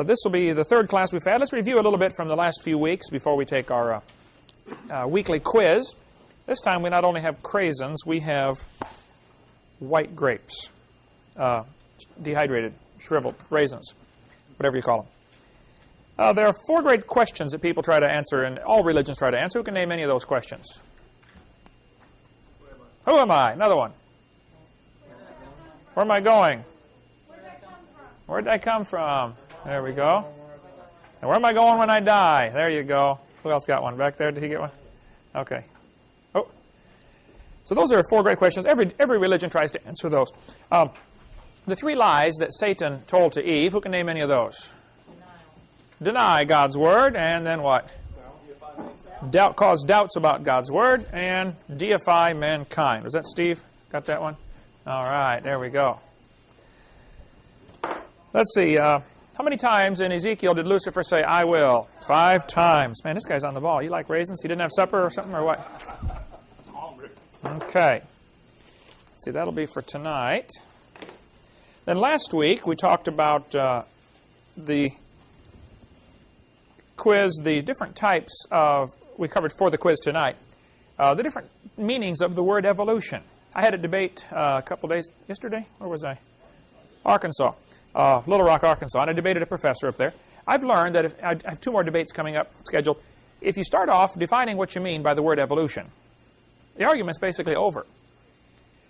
This will be the third class we've had. Let's review a little bit from the last few weeks before we take our weekly quiz. This time we not only have craisins, we have white grapes, dehydrated, shriveled raisins, whatever you call them. There are four great questions that people try to answer, and all religions try to answer. Who can name any of those questions? Who am I? Another one. Where am I going? Where did I come from? There we go. And where am I going when I die? There you go. Who else got one? Back there, did he get one? Okay. Oh. So those are four great questions. Every religion tries to answer those. The three lies that Satan told to Eve, who can name any of those? Deny God's Word, and then what? Cause doubts about God's Word, and deify mankind. Was that Steve? Got that one? All right, there we go. Let's see. How many times in Ezekiel did Lucifer say, I will? 5 times. Man, this guy's on the ball. You like raisins? He didn't have supper or something, or what? Okay. Let's see, that'll be for tonight. Then last week, we talked about the quiz, the different types of, we covered for the quiz tonight, the different meanings of the word evolution. I had a debate a couple days, yesterday? Where was I? Arkansas. Little Rock, Arkansas, and I debated a professor up there. I've learned that I have 2 more debates coming up scheduled. If you start off defining what you mean by the word evolution, the argument's basically over,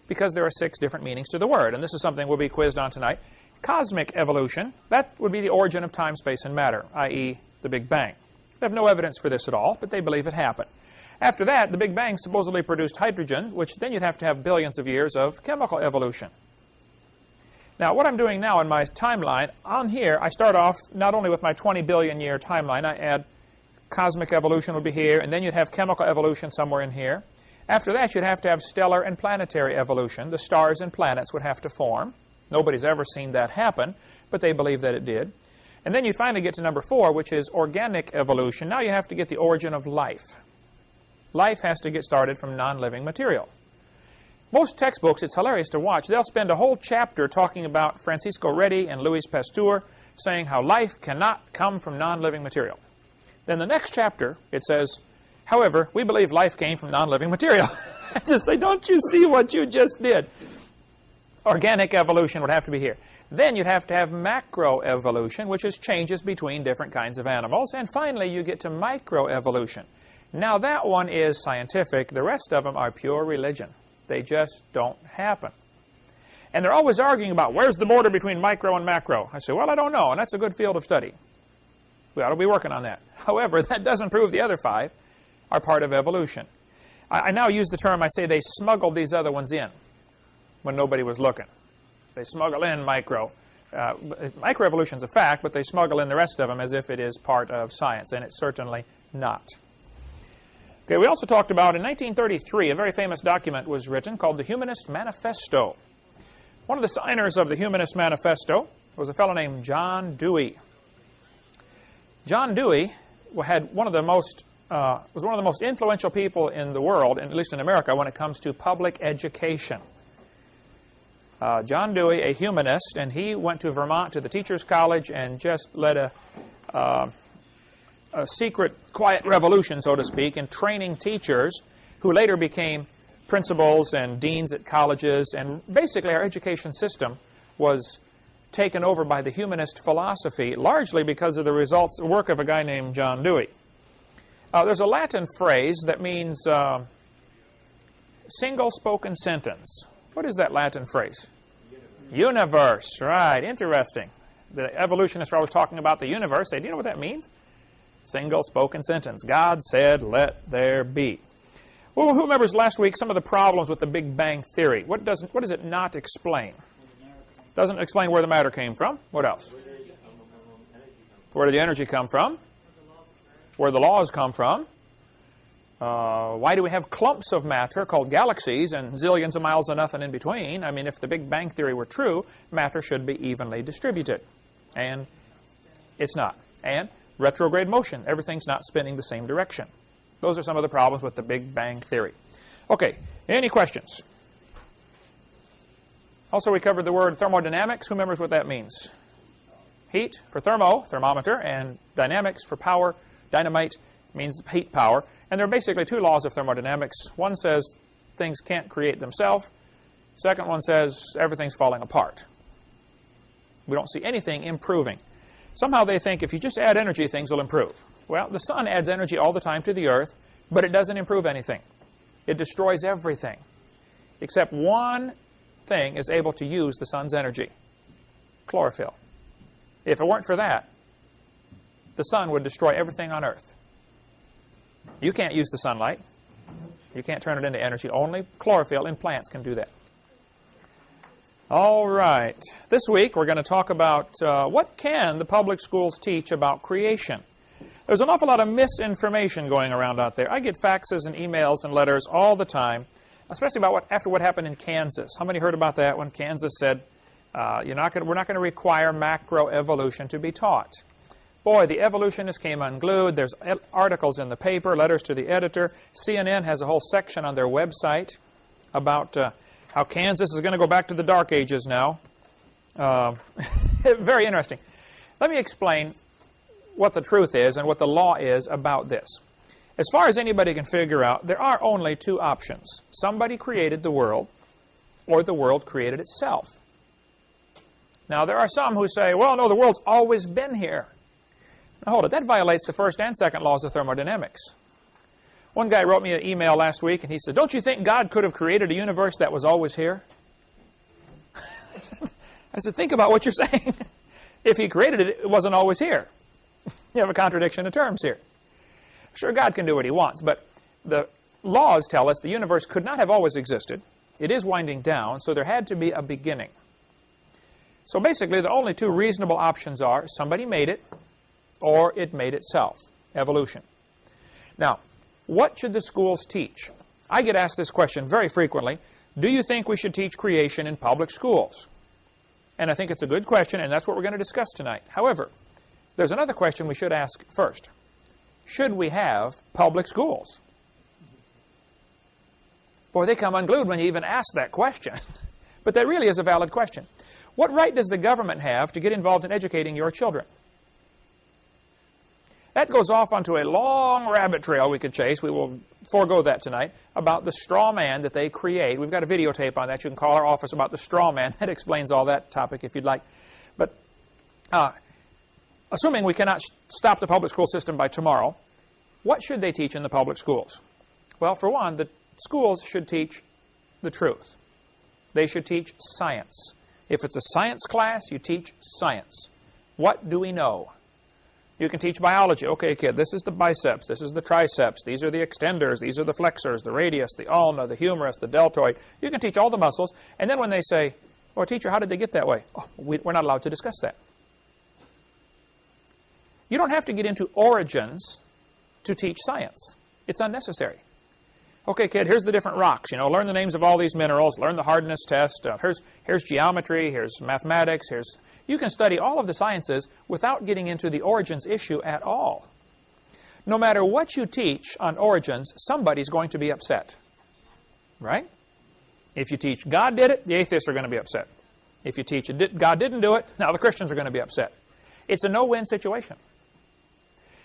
because there are 6 different meanings to the word, and this is something we'll be quizzed on tonight. Cosmic evolution, that would be the origin of time, space, and matter, i.e. the Big Bang. They have no evidence for this at all, but they believe it happened. After that, the Big Bang supposedly produced hydrogen, which then you'd have to have billions of years of chemical evolution. Now, what I'm doing now in my timeline, on here, I start off not only with my 20 billion year timeline, I add cosmic evolution would be here, and then you'd have chemical evolution somewhere in here. After that, you'd have to have stellar and planetary evolution. The stars and planets would have to form. Nobody's ever seen that happen, but they believe that it did. And then you finally get to number 4, which is organic evolution. Now you have to get the origin of life. Life has to get started from non-living material. Most textbooks, it's hilarious to watch, they'll spend a whole chapter talking about Francisco Redi and Louis Pasteur, saying how life cannot come from non-living material. Then the next chapter, it says, however, we believe life came from non-living material. I just say, don't you see what you just did? Organic evolution would have to be here. Then you'd have to have macroevolution, which is changes between different kinds of animals. And finally, you get to microevolution. Now, that one is scientific. The rest of them are pure religion. They just don't happen. And they're always arguing about, where's the border between micro and macro? I say, well, I don't know, and that's a good field of study. We ought to be working on that. However, that doesn't prove the other 5 are part of evolution. I now use the term, I say they smuggled these other ones in when nobody was looking. They smuggle in micro. Microevolution's a fact, but they smuggle in the rest of them as if it is part of science, and it's certainly not. Okay, we also talked about, in 1933, a very famous document was written called the Humanist Manifesto. One of the signers of the Humanist Manifesto was a fellow named John Dewey. John Dewey had was one of the most influential people in the world, at least in America, when it comes to public education. John Dewey, a humanist, and he went to Vermont to the Teachers College and just led a secret, quiet revolution, so to speak, in training teachers who later became principals and deans at colleges. And basically, our education system was taken over by the humanist philosophy, largely because of the work of a guy named John Dewey. There's a Latin phrase that means single spoken sentence. What is that Latin phrase? Universe. Right. Interesting. The evolutionists are always talking about the universe. Do you know what that means? Single spoken sentence. God said, let there be. Well, who remembers last week some of the problems with the Big Bang Theory? What does it not explain? Doesn't explain where the matter came from. What else? Where did the energy come from? Where the laws come from? Why do we have clumps of matter called galaxies and zillions of miles of nothing in between? I mean, if the Big Bang Theory were true, matter should be evenly distributed. And it's not. And retrograde motion. Everything's not spinning the same direction. Those are some of the problems with the Big Bang Theory. Okay, any questions? Also, we covered the word thermodynamics. Who remembers what that means? Heat for thermometer, and dynamics for power. Dynamite means heat power. And there are basically two laws of thermodynamics. One says things can't create themselves. Second one says everything's falling apart. We don't see anything improving. Somehow they think if you just add energy, things will improve. Well, the sun adds energy all the time to the earth, but it doesn't improve anything. It destroys everything. Except one thing is able to use the sun's energy: chlorophyll. If it weren't for that, the sun would destroy everything on earth. You can't use the sunlight. You can't turn it into energy. Only chlorophyll in plants can do that. All right. This week we're going to talk about what can the public schools teach about creation. There's an awful lot of misinformation going around out there. I get faxes and emails and letters all the time, especially about after what happened in Kansas. How many heard about that when Kansas said, we're not going to require macroevolution to be taught? Boy, the evolutionists came unglued. There's articles in the paper, letters to the editor. CNN has a whole section on their website about how Kansas is going to go back to the Dark Ages now. Very interesting. Let me explain what the truth is and what the law is about this. As far as anybody can figure out, there are only two options. Somebody created the world, or the world created itself. Now, there are some who say, well, no, the world's always been here. Now, hold it. That violates the first and second laws of thermodynamics. One guy wrote me an email last week, and he said, don't you think God could have created a universe that was always here? I said, think about what you're saying. If he created it, it wasn't always here. You have a contradiction of terms here. Sure, God can do what he wants, but the laws tell us the universe could not have always existed. It is winding down, so there had to be a beginning. So basically, the only two reasonable options are somebody made it, or it made itself. Evolution. Now, what should the schools teach? I get asked this question very frequently. Do you think we should teach creation in public schools? And I think it's a good question, and that's what we're going to discuss tonight. However, there's another question we should ask first. Should we have public schools? Boy, they come unglued when you even ask that question. But that really is a valid question. What right does the government have to get involved in educating your children? That goes off onto a long rabbit trail we could chase. We will forego that tonight, about the straw man that they create. We've got a videotape on that. You can call our office about the straw man. That explains all that topic if you'd like. But assuming we cannot stop the public school system by tomorrow, what should they teach in the public schools? Well, for one, the schools should teach the truth. They should teach science. If it's a science class, you teach science. What do we know? You can teach biology. Okay, kid, this is the biceps, this is the triceps, these are the extenders, these are the flexors, the radius, the ulna, the humerus, the deltoid. You can teach all the muscles, and then when they say, well, teacher, how did they get that way? Oh, we're not allowed to discuss that. You don't have to get into origins to teach science. It's unnecessary. Okay, kid, here's the different rocks. You know, learn the names of all these minerals, learn the hardness test. Here's geometry, here's mathematics, You can study all of the sciences without getting into the origins issue at all. No matter what you teach on origins, somebody's going to be upset. Right? If you teach God did it, the atheists are going to be upset. If you teach God didn't do it, now the Christians are going to be upset. It's a no-win situation.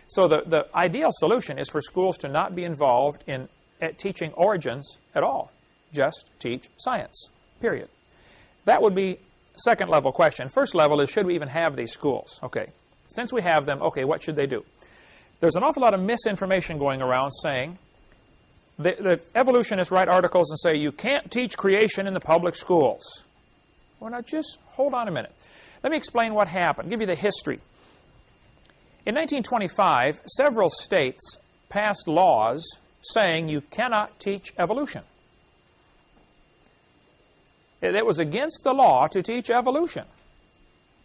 So the ideal solution is for schools to not be involved in teaching origins at all. Just teach science, period. That would be second level question. First level is, should we even have these schools? Okay, since we have them, okay, what should they do? There's an awful lot of misinformation going around saying, the evolutionists write articles and say, you can't teach creation in the public schools. Well, now just hold on a minute. Let me explain what happened, give you the history. In 1925, several states passed laws saying you cannot teach evolution. It was against the law to teach evolution.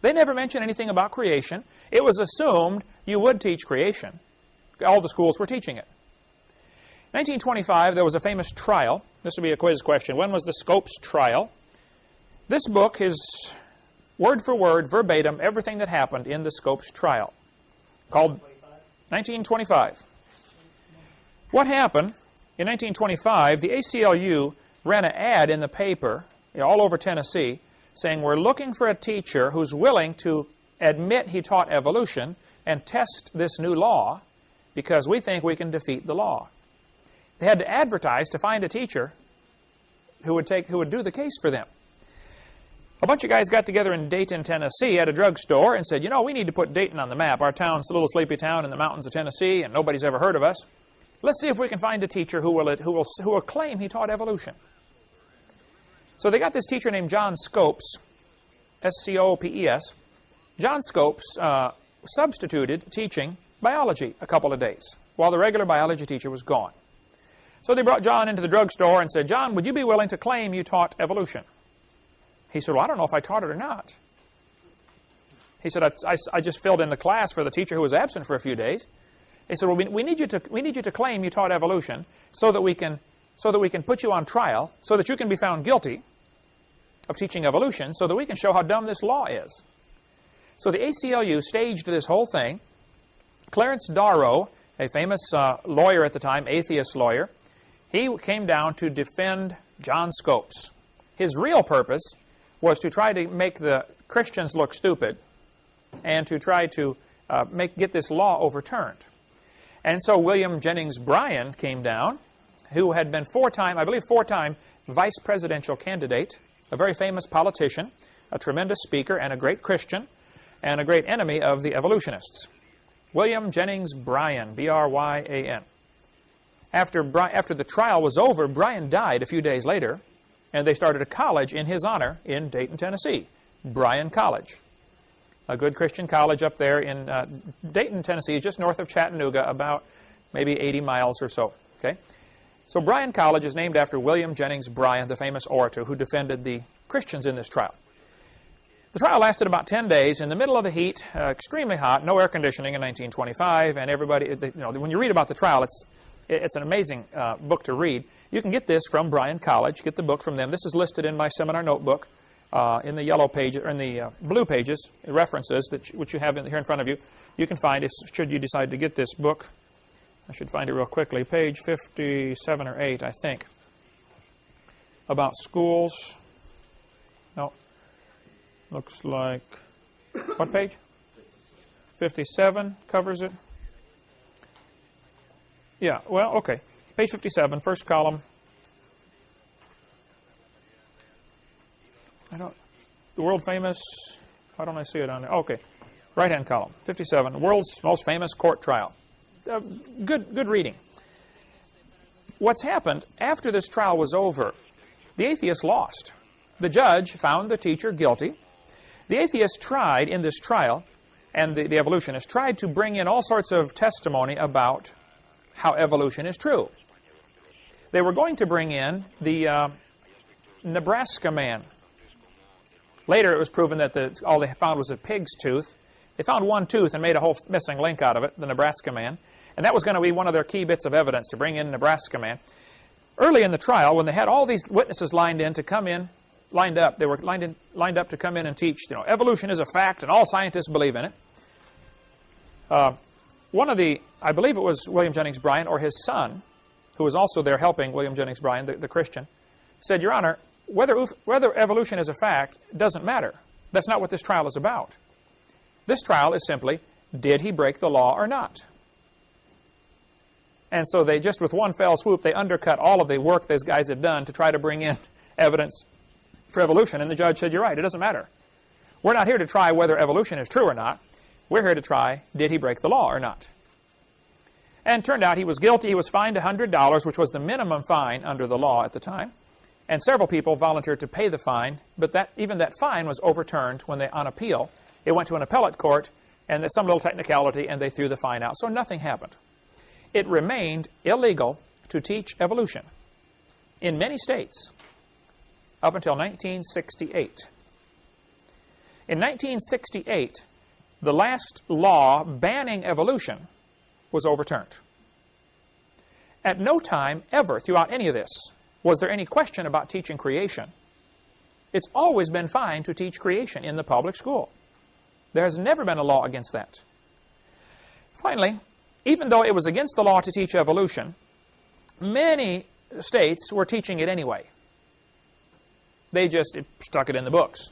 They never mentioned anything about creation. It was assumed you would teach creation. All the schools were teaching it. In 1925, there was a famous trial. This will be a quiz question. When was the Scopes trial? This book is word for word, verbatim, everything that happened in the Scopes trial, called 1925. What happened in 1925, the ACLU ran an ad in the paper all over Tennessee saying, we're looking for a teacher who's willing to admit he taught evolution and test this new law because we think we can defeat the law. They had to advertise to find a teacher who would do the case for them. A bunch of guys got together in Dayton, Tennessee at a drugstore and said, you know, we need to put Dayton on the map. Our town's a little sleepy town in the mountains of Tennessee, and nobody's ever heard of us. Let's see if we can find a teacher who will claim he taught evolution. So they got this teacher named John Scopes, S-C-O-P-E-S. John Scopes substituted teaching biology a couple of days while the regular biology teacher was gone. So they brought John into the drugstore and said, John, would you be willing to claim you taught evolution? He said, well, I don't know if I taught it or not. He said, I just filled in the class for the teacher who was absent for a few days. He said, well, we need you to claim you taught evolution so that we can put you on trial, so that you can be found guilty of teaching evolution, so that we can show how dumb this law is. So the ACLU staged this whole thing. Clarence Darrow, a famous lawyer at the time, atheist lawyer, he came down to defend John Scopes. His real purpose was to try to make the Christians look stupid and to try to get this law overturned. And so William Jennings Bryan came down, who had been four-time vice presidential candidate, a very famous politician, a tremendous speaker, and a great Christian, and a great enemy of the evolutionists. William Jennings Bryan, B-R-Y-A-N. After the trial was over, Bryan died a few days later, and they started a college in his honor in Dayton, Tennessee, Bryan College. A good Christian college up there in Dayton, Tennessee, just north of Chattanooga, about maybe 80 miles or so. Okay? So Bryan College is named after William Jennings Bryan, the famous orator who defended the Christians in this trial. The trial lasted about 10 days in the middle of the heat, extremely hot, no air conditioning in 1925, and everybody, when you read about the trial, it's an amazing book to read. You can get this from Bryan College. Get the book from them. This is listed in my seminar notebook in the yellow page or in the blue pages, references which you have here in front of you. You can find should you decide to get this book. I should find it real quickly. Page 57 or 8, I think. About schools. No. Looks like, what page? 57 covers it. Yeah, well, okay. Page 57, first column. The world famous, why don't I see it on there? Okay, right-hand column, 57, the world's most famous court trial. Good reading. What's happened, after this trial was over, the atheists lost. The judge found the teacher guilty. The atheists tried in this trial, and the evolutionists tried to bring in all sorts of testimony about how evolution is true. They were going to bring in the Nebraska man. Later it was proven that all they found was a pig's tooth. They found one tooth and made a whole missing link out of it, the Nebraska man. And that was going to be one of their key bits of evidence to bring in Nebraska man. Early in the trial, when they had all these witnesses lined up, they were lined up to come in and teach, evolution is a fact and all scientists believe in it. I believe it was William Jennings Bryan or his son, who was also there helping William Jennings Bryan, the Christian, said, Your Honor, whether evolution is a fact doesn't matter. That's not what this trial is about. This trial is simply, did he break the law or not? And so they just, with one fell swoop, they undercut all of the work those guys had done to try to bring in evidence for evolution. And the judge said, you're right, it doesn't matter. We're not here to try whether evolution is true or not. We're here to try, did he break the law or not? And it turned out he was guilty. He was fined $100, which was the minimum fine under the law at the time. And several people volunteered to pay the fine, but even that fine was overturned when on appeal. It went to an appellate court, and there's some little technicality, and they threw the fine out. So nothing happened. It remained illegal to teach evolution in many states up until 1968. In 1968, the last law banning evolution was overturned. At no time ever throughout any of this was there any question about teaching creation. It's always been fine to teach creation in the public school. There has never been a law against that. Finally, even though it was against the law to teach evolution, many states were teaching it anyway. They just stuck it in the books.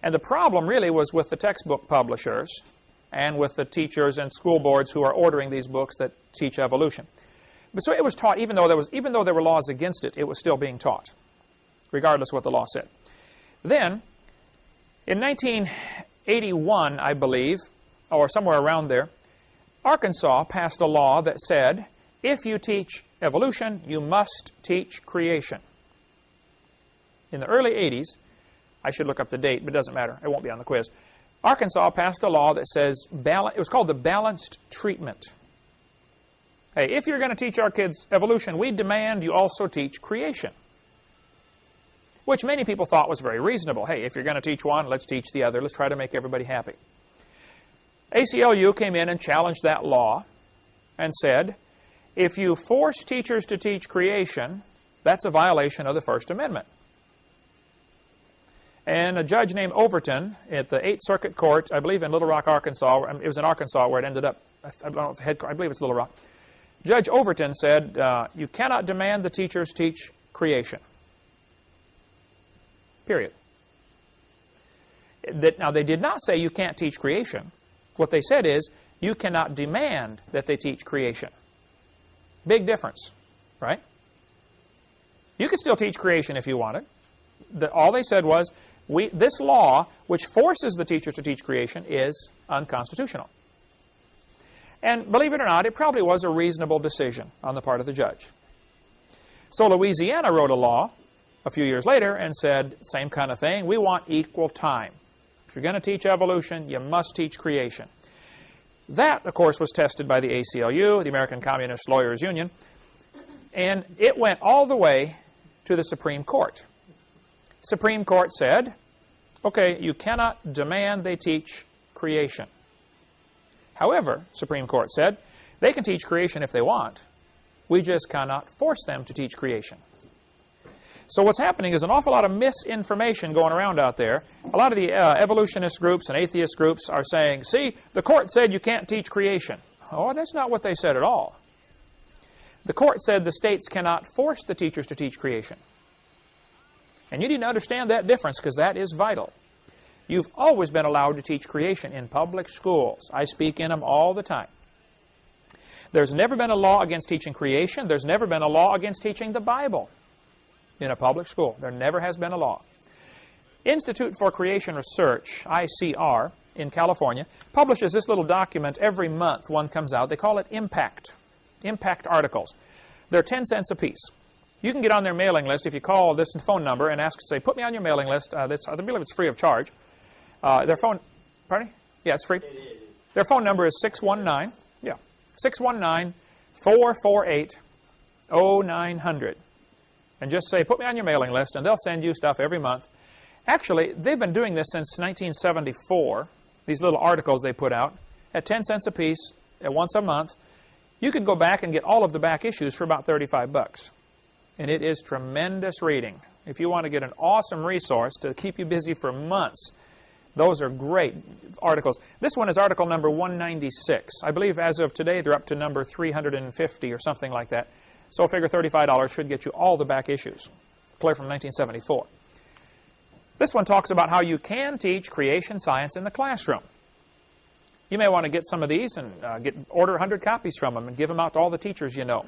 And the problem really was with the textbook publishers and with the teachers and school boards who are ordering these books that teach evolution. But so it was taught, even though there were laws against it, it was still being taught, regardless of what the law said. Then, in 1981, I believe, or somewhere around there, Arkansas passed a law that said, if you teach evolution, you must teach creation. In the early 80s, I should look up the date, but it doesn't matter. It won't be on the quiz. Arkansas passed a law that says, it was called the balanced treatment. Hey, if you're going to teach our kids evolution, we demand you also teach creation. Which many people thought was very reasonable. Hey, if you're going to teach one, let's teach the other. Let's try to make everybody happy. ACLU came in and challenged that law and said, if you force teachers to teach creation, that's a violation of the First Amendment. And a judge named Overton at the 8th Circuit Court, I believe in Little Rock, Arkansas, it was in Arkansas where it ended up, I believe it's Little Rock. Judge Overton said, you cannot demand the teachers teach creation. Period. Now, they did not say you can't teach creation. What they said is, you cannot demand that they teach creation. Big difference, right? You could still teach creation if you wanted. All they said was, this law, which forces the teachers to teach creation, is unconstitutional. And believe it or not, it probably was a reasonable decision on the part of the judge. So Louisiana wrote a law a few years later and said, same kind of thing, we want equal time. If you're going to teach evolution, you must teach creation. That, of course, was tested by the ACLU, the American Communist Lawyers Union, and it went all the way to the Supreme Court. Supreme Court said, okay, you cannot demand they teach creation. However, Supreme Court said, they can teach creation if they want. We just cannot force them to teach creation. So what's happening is an awful lot of misinformation going around out there. A lot of the evolutionist groups and atheist groups are saying, see, the court said you can't teach creation. Oh, that's not what they said at all. The court said the states cannot force the teachers to teach creation. And you need to understand that difference because that is vital. You've always been allowed to teach creation in public schools. I speak in them all the time. There's never been a law against teaching creation. There's never been a law against teaching the Bible in a public school. There never has been a law. Institute for Creation Research, ICR, in California, publishes this little document every month. One comes out. They call it Impact. Impact articles. They're 10 cents a piece. You can get on their mailing list if you call this phone number and ask, say, put me on your mailing list. I believe it's free of charge. Their phone, pardon me? Yeah, it's free. Their phone number is 619-448-0900. And just say, put me on your mailing list, and they'll send you stuff every month. Actually, they've been doing this since 1974, these little articles they put out, at 10 cents a piece, once a month. You could go back and get all of the back issues for about $35. And it is tremendous reading. If you want to get an awesome resource to keep you busy for months, those are great articles. This one is article number 196. I believe as of today, they're up to number 350 or something like that. So figure $35 should get you all the back issues. Clear from 1974. This one talks about how you can teach creation science in the classroom. You may want to get some of these and order 100 copies from them and give them out to all the teachers you know.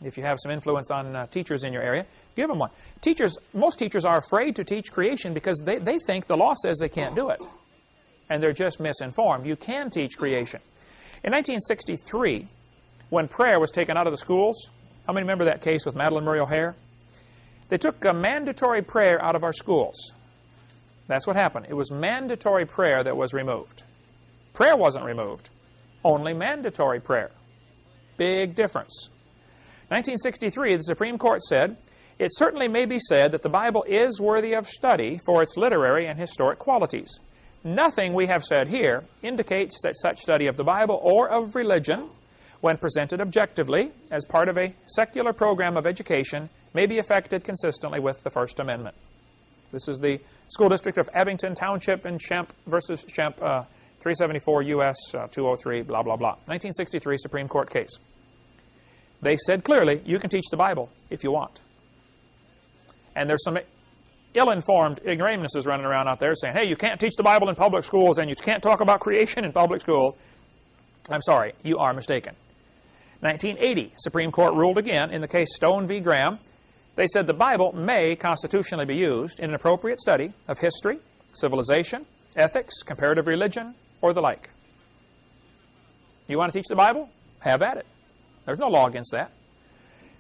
If you have some influence on teachers in your area, give them one. Most teachers are afraid to teach creation because they think the law says they can't do it. And they're just misinformed. You can teach creation. In 1963, when prayer was taken out of the schools, how many remember that case with Madalyn Murray O'Hair? They took a mandatory prayer out of our schools. That's what happened. It was mandatory prayer that was removed. Prayer wasn't removed. Only mandatory prayer. Big difference. 1963, the Supreme Court said, it certainly may be said that the Bible is worthy of study for its literary and historic qualities. Nothing we have said here indicates that such study of the Bible or of religion, when presented objectively as part of a secular program of education, may be effected consistently with the First Amendment. This is the School District of Abington Township in Schempp versus Schempp, 374 U.S. 203, blah, blah, blah. 1963 Supreme Court case. They said clearly, you can teach the Bible if you want. And there's some ill-informed ignoramuses running around out there saying, hey, you can't teach the Bible in public schools and you can't talk about creation in public schools. I'm sorry, you are mistaken. 1980, Supreme Court ruled again in the case Stone v. Graham. They said the Bible may constitutionally be used in an appropriate study of history, civilization, ethics, comparative religion, or the like. You want to teach the Bible? Have at it. There's no law against that.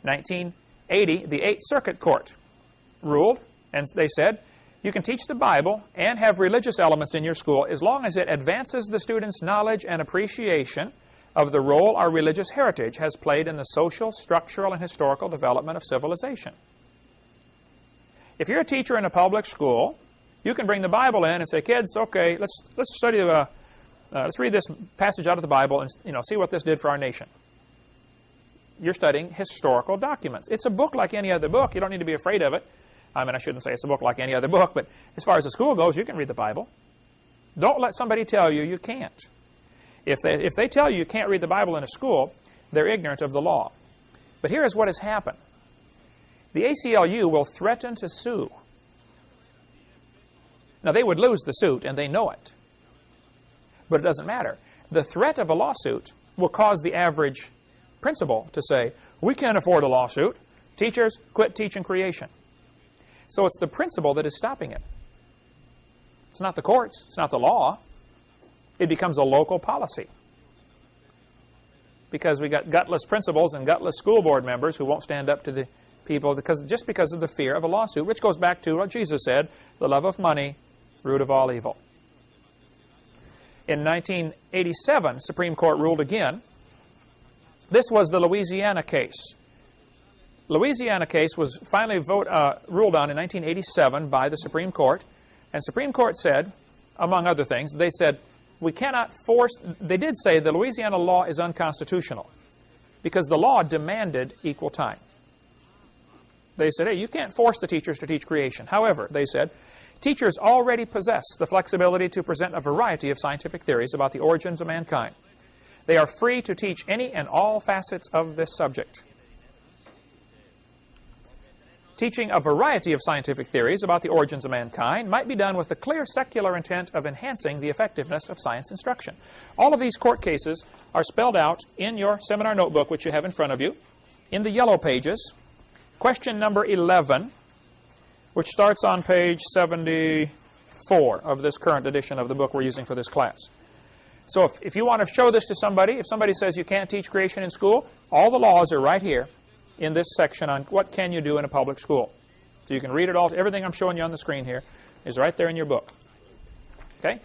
1980, the Eighth Circuit Court ruled, and they said, you can teach the Bible and have religious elements in your school as long as it advances the student's knowledge and appreciation of the role our religious heritage has played in the social, structural, and historical development of civilization. If you're a teacher in a public school, you can bring the Bible in and say, kids, okay, let's study let's read this passage out of the Bible and see what this did for our nation. You're studying historical documents. It's a book like any other book. You don't need to be afraid of it. I mean, I shouldn't say it's a book like any other book, but as far as the school goes, you can read the Bible. Don't let somebody tell you you can't. If they tell you you can't read the Bible in a school, they're ignorant of the law. But here is what has happened. The ACLU will threaten to sue. Now, they would lose the suit, and they know it. But it doesn't matter. The threat of a lawsuit will cause the average principal to say, we can't afford a lawsuit. Teachers, quit teaching creation. So it's the principal that is stopping it. It's not the courts. It's not the law. It becomes a local policy. Because we got gutless principals and gutless school board members who won't stand up to the people just because of the fear of a lawsuit, which goes back to what Jesus said, the love of money, root of all evil. In 1987, Supreme Court ruled again. This was the Louisiana case. Louisiana case was finally ruled on in 1987 by the Supreme Court. And Supreme Court said, among other things, they said, we cannot force, they did say the Louisiana law is unconstitutional because the law demanded equal time. They said, hey, you can't force the teachers to teach creation. However, they said, teachers already possess the flexibility to present a variety of scientific theories about the origins of mankind. They are free to teach any and all facets of this subject. Teaching a variety of scientific theories about the origins of mankind might be done with the clear secular intent of enhancing the effectiveness of science instruction. All of these court cases are spelled out in your seminar notebook, which you have in front of you, in the yellow pages. Question number 11, which starts on page 74 of this current edition of the book we're using for this class. So if you want to show this to somebody, if somebody says you can't teach creation in school, all the laws are right here in this section on what can you do in a public school. So you can read it all. Everything I'm showing you on the screen here is right there in your book. Okay?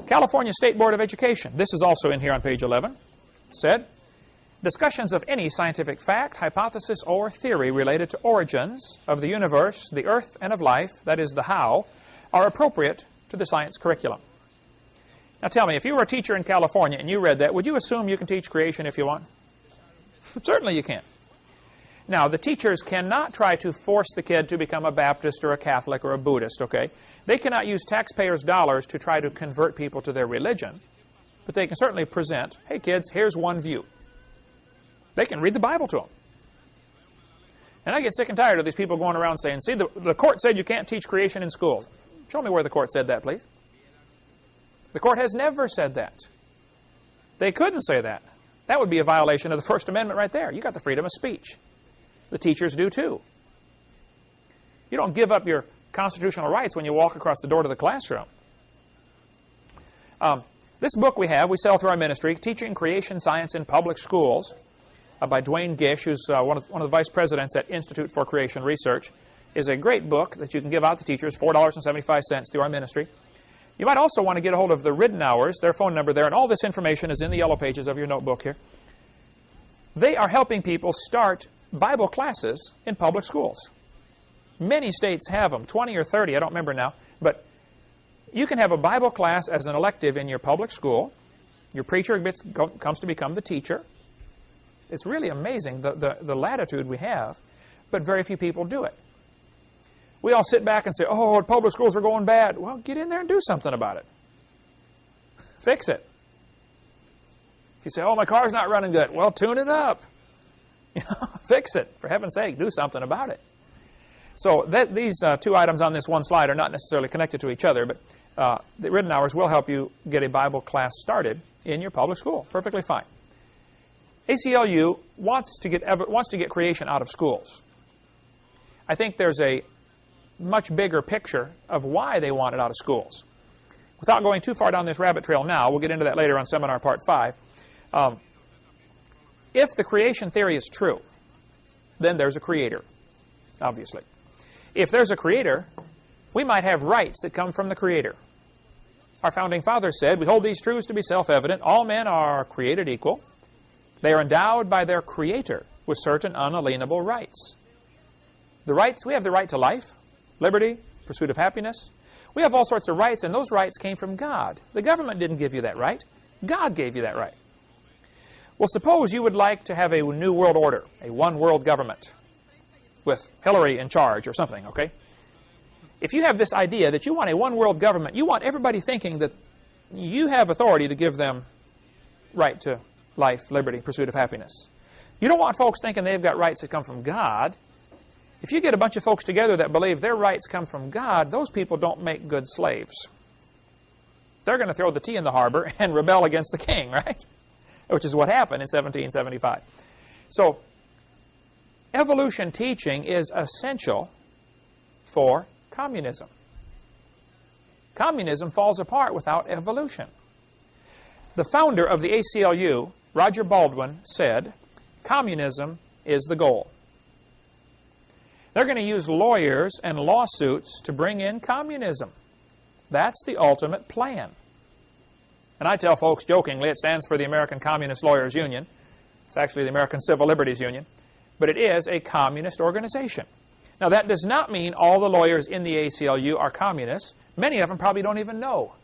California State Board of Education, this is also in here on page 11, said, discussions of any scientific fact, hypothesis, or theory related to origins of the universe, the earth, and of life, that is the how, are appropriate to the science curriculum. Now tell me, if you were a teacher in California and you read that, would you assume you can teach creation if you want? Certainly you can. Now, the teachers cannot try to force the kid to become a Baptist or a Catholic or a Buddhist, okay? They cannot use taxpayers' dollars to try to convert people to their religion, but they can certainly present, hey kids, here's one view. They can read the Bible to them. And I get sick and tired of these people going around saying, see, the court said you can't teach creation in schools. Show me where the court said that, please. The court has never said that. They couldn't say that. That would be a violation of the First Amendment right there. You got the freedom of speech. The teachers do too. You don't give up your constitutional rights when you walk across the door to the classroom. This book we sell through our ministry, Teaching Creation Science in Public Schools, by Dwayne Gish, who's one of the vice presidents at Institute for Creation Research, is a great book that you can give out to teachers, $4.75 through our ministry. You might also want to get a hold of the Ridenours, their phone number there, and all this information is in the yellow pages of your notebook here. They are helping people start Bible classes in public schools. Many states have them, 20 or 30, I don't remember now, but you can have a Bible class as an elective in your public school. Your preacher comes to become the teacher. It's really amazing the latitude we have, but very few people do it. We all sit back and say, oh, public schools are going bad. Well, get in there and do something about it. Fix it. If you say, oh, my car's not running good, well, tune it up. Fix it. For heaven's sake, do something about it. So these two items on this one slide are not necessarily connected to each other, but the written hours will help you get a Bible class started in your public school. Perfectly fine. ACLU wants to get creation out of schools. I think there's a much bigger picture of why they want it out of schools. Without going too far down this rabbit trail now, we'll get into that later on Seminar Part 5. If the creation theory is true, then there's a creator, obviously. If there's a creator, we might have rights that come from the creator. Our founding fathers said, we hold these truths to be self-evident. All men are created equal. They are endowed by their creator with certain unalienable rights. The rights, we have the right to life, liberty, pursuit of happiness. We have all sorts of rights, and those rights came from God. The government didn't give you that right. God gave you that right. Well, suppose you would like to have a new world order, a one-world government with Hillary in charge or something, okay? If you have this idea that you want a one-world government, you want everybody thinking that you have authority to give them right to life, liberty, pursuit of happiness. You don't want folks thinking they've got rights that come from God. If you get a bunch of folks together that believe their rights come from God, those people don't make good slaves. They're going to throw the tea in the harbor and rebel against the king, right? Which is what happened in 1775. So, evolution teaching is essential for communism. Communism falls apart without evolution. The founder of the ACLU, Roger Baldwin, said, communism is the goal. They're going to use lawyers and lawsuits to bring in communism. That's the ultimate plan. And I tell folks jokingly, it stands for the American Communist Lawyers Union. It's actually the American Civil Liberties Union. But it is a communist organization. Now, that does not mean all the lawyers in the ACLU are communists. Many of them probably don't even know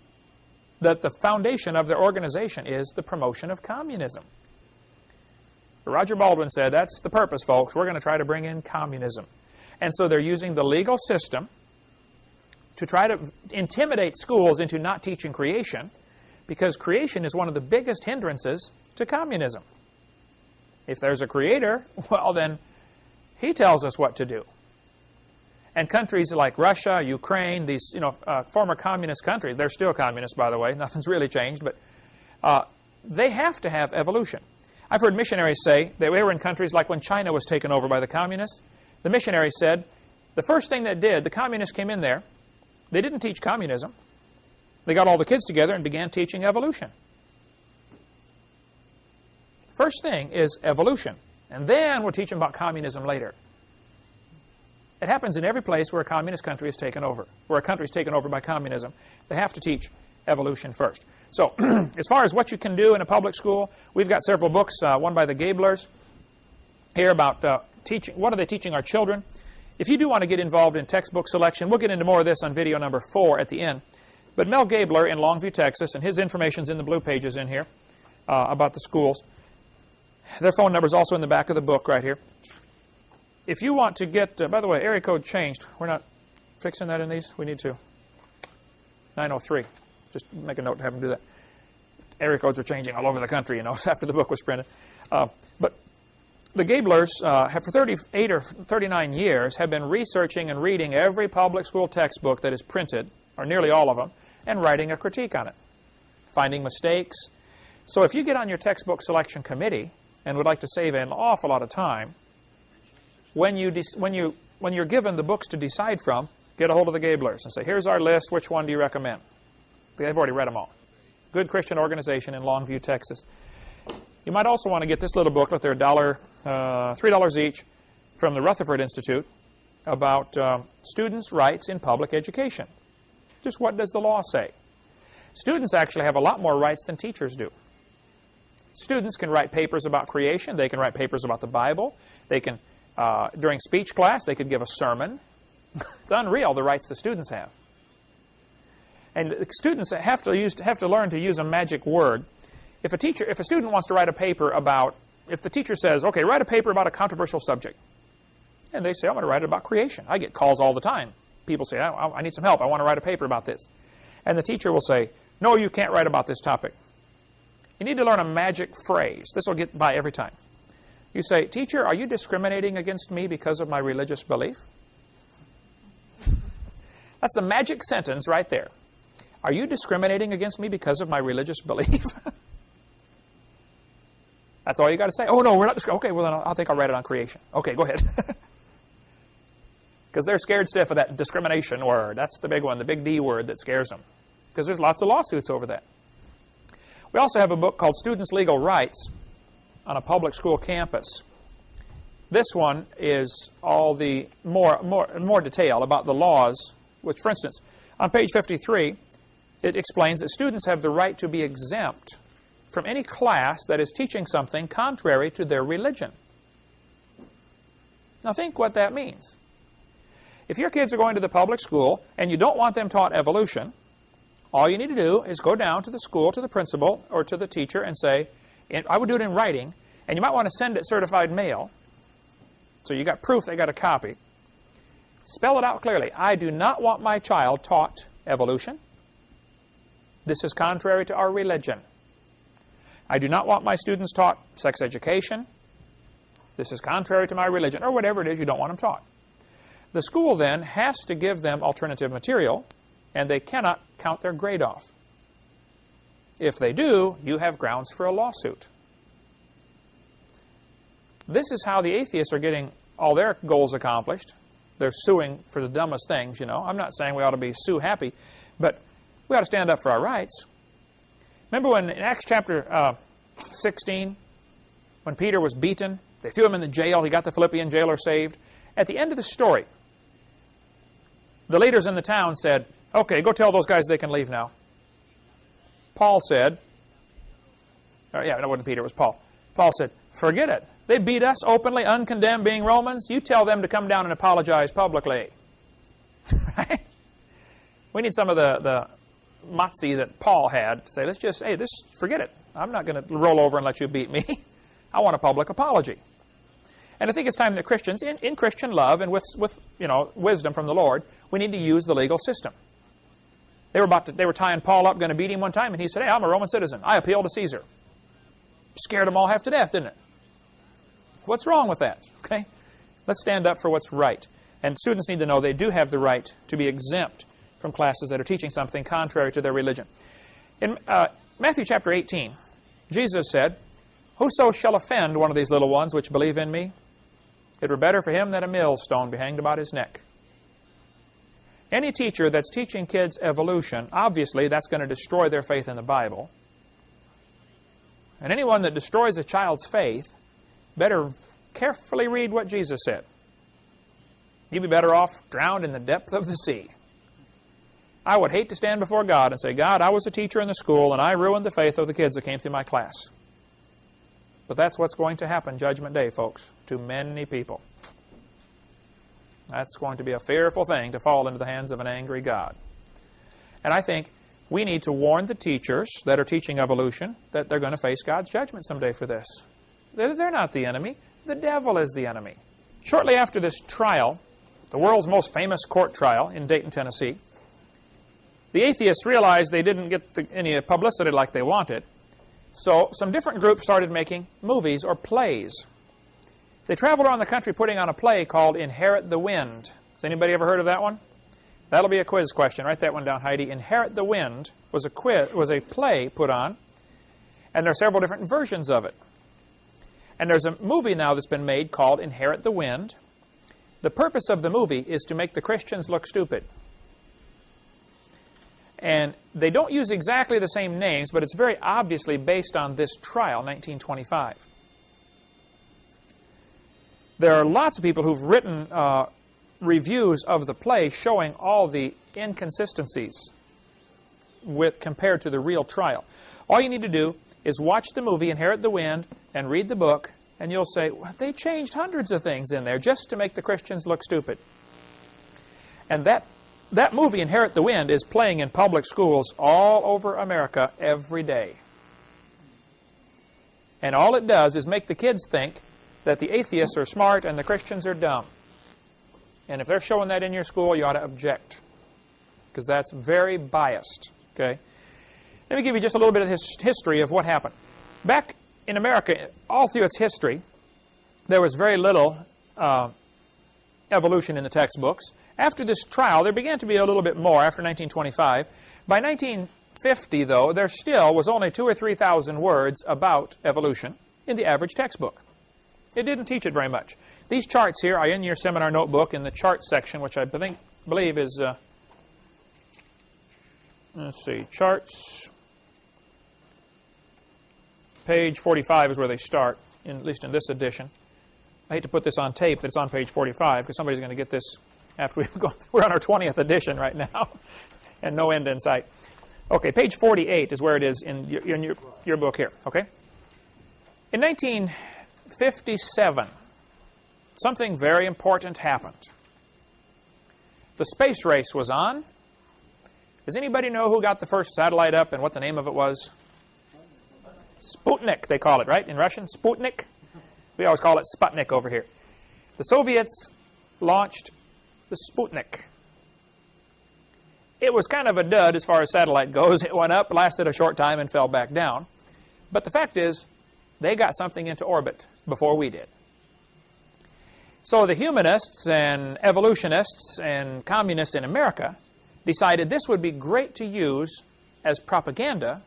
that the foundation of their organization is the promotion of communism. But Roger Baldwin said, that's the purpose, folks. We're going to try to bring in communism. And so they're using the legal system to try to intimidate schools into not teaching creation, because creation is one of the biggest hindrances to communism. If there's a creator, well then, he tells us what to do. And countries like Russia, Ukraine, these former communist countries, they're still communist, by the way, nothing's really changed, but they have to have evolution. I've heard missionaries say that they were in countries like when China was taken over by the communists. The missionaries said, the first thing that did, the communists came in there, they didn't teach communism. They got all the kids together and began teaching evolution. First thing is evolution, and then we'll teach them about communism later. It happens in every place where a communist country is taken over, where a country is taken over by communism. They have to teach evolution first. So, as far as what you can do in a public school, we've got several books, one by the Gablers, here about teaching. What are they teaching our children? If you do want to get involved in textbook selection, we'll get into more of this on video number 4 at the end. But Mel Gabler in Longview, Texas, and his information's in the blue pages in here about the schools. Their phone number is also in the back of the book right here. If you want to get, by the way, area code changed. We're not fixing that in these. We need to. 903. Just make a note to have them do that. Area codes are changing all over the country, after the book was printed. But the Gablers have for 38 or 39 years have been researching and reading every public school textbook that is printed, or nearly all of them, and writing a critique on it, finding mistakes. So if you get on your textbook selection committee and would like to save an awful lot of time, when you're given the books to decide from, get a hold of the Gablers and say, here's our list, which one do you recommend? They've already read them all. Good Christian organization in Longview, Texas. You might also want to get this little booklet. They're $3 each from the Rutherford Institute about students' rights in public education. Just what does the law say? Students actually have a lot more rights than teachers do. Students can write papers about creation. They can write papers about the Bible. They can, during speech class, they could give a sermon. It's unreal, the rights the students have. And the students have to learn to use a magic word. If a student wants to write a paper about, if the teacher says, okay, write a paper about a controversial subject, and they say, I'm going to write it about creation. I get calls all the time. People say, I need some help. I want to write a paper about this. And the teacher will say, no, you can't write about this topic. You need to learn a magic phrase. This will get by every time. You say, teacher, are you discriminating against me because of my religious belief? That's the magic sentence right there. Are you discriminating against me because of my religious belief? That's all you got to say. Oh, no, we're not discriminating. Okay, well, then I think I'll write it on creation. Okay, go ahead. Because they're scared stiff of that discrimination word. That's the big one, the big D word that scares them. Because there's lots of lawsuits over that. We also have a book called Students' Legal Rights on a public school campus. This one is all the more detail about the laws, which, for instance, on page 53, it explains that students have the right to be exempt from any class that is teaching something contrary to their religion. Now think what that means. If your kids are going to the public school and you don't want them taught evolution, all you need to do is go down to the school, to the principal, or to the teacher and say, and I would do it in writing, and you might want to send it certified mail, so you got proof they got a copy. Spell it out clearly. I do not want my child taught evolution. This is contrary to our religion. I do not want my students taught sex education. This is contrary to my religion, or whatever it is you don't want them taught. The school then has to give them alternative material, and they cannot count their grade off. If they do, you have grounds for a lawsuit. This is how the atheists are getting all their goals accomplished. They're suing for the dumbest things, you know. I'm not saying we ought to be sue happy, but we ought to stand up for our rights. Remember when in Acts chapter 16, when Peter was beaten, they threw him in the jail, he got the Philippian jailer saved. At the end of the story, the leaders in the town said, okay, go tell those guys they can leave now. Paul said, yeah, it wasn't Peter, it was Paul. Paul said, forget it. They beat us openly, uncondemned, being Romans. You tell them to come down and apologize publicly. Right? We need some of the moxie that Paul had to say, let's just, hey, forget it. I'm not going to roll over and let you beat me. I want a public apology. And I think it's time that Christians, in Christian love and with wisdom from the Lord, we need to use the legal system. They were tying Paul up, going to beat him one time, and he said, hey, I'm a Roman citizen. I appeal to Caesar. Scared them all half to death, didn't it? What's wrong with that? Okay? Let's stand up for what's right. And students need to know they do have the right to be exempt from classes that are teaching something contrary to their religion. In Matthew chapter 18, Jesus said, whoso shall offend one of these little ones which believe in me, it were better for him that a millstone be hanged about his neck. Any teacher that's teaching kids evolution, obviously that's going to destroy their faith in the Bible. And anyone that destroys a child's faith better carefully read what Jesus said. You'd be better off drowned in the depth of the sea. I would hate to stand before God and say, God, I was a teacher in the school and I ruined the faith of the kids that came through my class. But that's what's going to happen Judgment Day, folks, to many people. That's going to be a fearful thing to fall into the hands of an angry God. And I think we need to warn the teachers that are teaching evolution that they're going to face God's judgment someday for this. They're not the enemy. The devil is the enemy. Shortly after this trial, the world's most famous court trial in Dayton, Tennessee, the atheists realized they didn't get any publicity like they wanted. So some different groups started making movies or plays. They traveled around the country putting on a play called Inherit the Wind. Has anybody ever heard of that one? That'll be a quiz question. Write that one down, Heidi. Inherit the Wind was a play put on, and there are several different versions of it. And there's a movie now that's been made called Inherit the Wind. The purpose of the movie is to make the Christians look stupid. And they don't use exactly the same names, but it's very obviously based on this trial, 1925. There are lots of people who've written reviews of the play showing all the inconsistencies compared to the real trial. All you need to do is watch the movie, Inherit the Wind, and read the book, and you'll say, well, they changed hundreds of things in there just to make the Christians look stupid. And that movie, Inherit the Wind, is playing in public schools all over America every day. And all it does is make the kids think that the atheists are smart and the Christians are dumb. And if they're showing that in your school, you ought to object, because that's very biased. Okay? Let me give you just a little bit of history of what happened. Back in America, all through its history, there was very little evolution in the textbooks. After this trial, there began to be a little bit more after 1925. By 1950, though, there still was only 2,000 or 3,000 words about evolution in the average textbook. It didn't teach it very much. These charts here are in your seminar notebook in the charts section, which I believe is, let's see, charts. Page 45 is where they start, at least in this edition. I hate to put this on tape that it's on page 45 because somebody's going to get this after we've gone. We're on our 20th edition right now and no end in sight. Okay, page 48 is where it is in your book here, okay? In 1957, something very important happened. The space race was on. Does anybody know who got the first satellite up and what the name of it was? Sputnik, they call it, right? In Russian, Sputnik. We always call it Sputnik over here. The Soviets launched the Sputnik. It was kind of a dud as far as satellite goes. It went up, lasted a short time, and fell back down. But the fact is, they got something into orbit before we did. So the humanists and evolutionists and communists in America decided this would be great to use as propaganda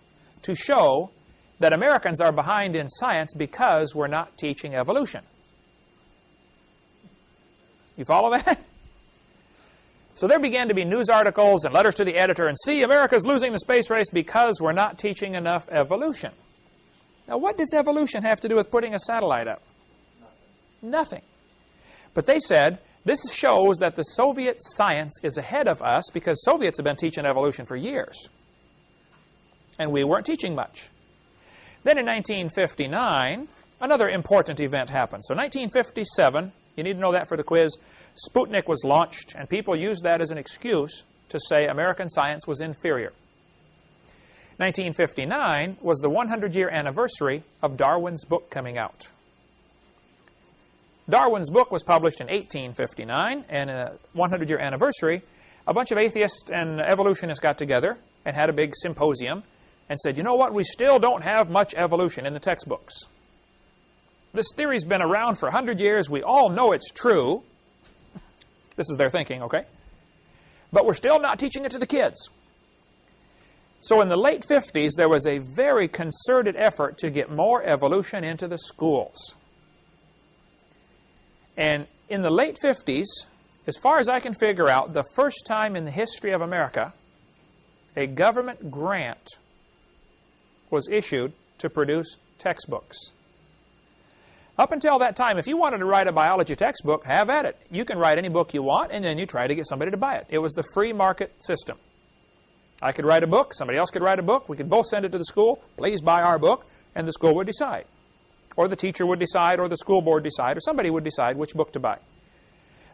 to show that Americans are behind in science because we're not teaching evolution. You follow that? So there began to be news articles and letters to the editor, and see, America's losing the space race because we're not teaching enough evolution. Now, what does evolution have to do with putting a satellite up? Nothing. But they said, this shows that the Soviet science is ahead of us because Soviets have been teaching evolution for years. And we weren't teaching much. Then in 1959, another important event happened. So 1957, you need to know that for the quiz, Sputnik was launched, and people used that as an excuse to say American science was inferior. 1959 was the 100-year anniversary of Darwin's book coming out. Darwin's book was published in 1859, and a 100-year anniversary, a bunch of atheists and evolutionists got together and had a big symposium and said, you know what, we still don't have much evolution in the textbooks. This theory's been around for 100 years. We all know it's true. This is their thinking, okay? But we're still not teaching it to the kids. So in the late 50s, there was a very concerted effort to get more evolution into the schools. And in the late 50s, as far as I can figure out, the first time in the history of America, a government grant was issued to produce textbooks. Up until that time, if you wanted to write a biology textbook, have at it. You can write any book you want, and then you try to get somebody to buy it. It was the free market system. I could write a book, somebody else could write a book, we could both send it to the school, please buy our book, and the school would decide. Or the teacher would decide, or the school board decide, or somebody would decide which book to buy.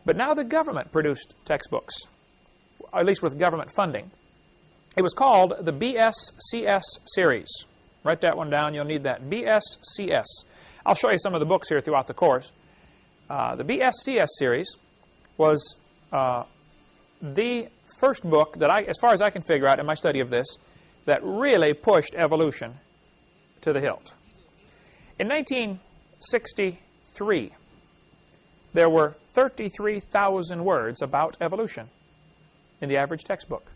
But now the government produced textbooks, at least with government funding. It was called the BSCS series. Write that one down, you'll need that. BSCS. I'll show you some of the books here throughout the course. The BSCS series was the first book that as far as I can figure out in my study of this, that really pushed evolution to the hilt. In 1963, there were 33,000 words about evolution in the average textbook.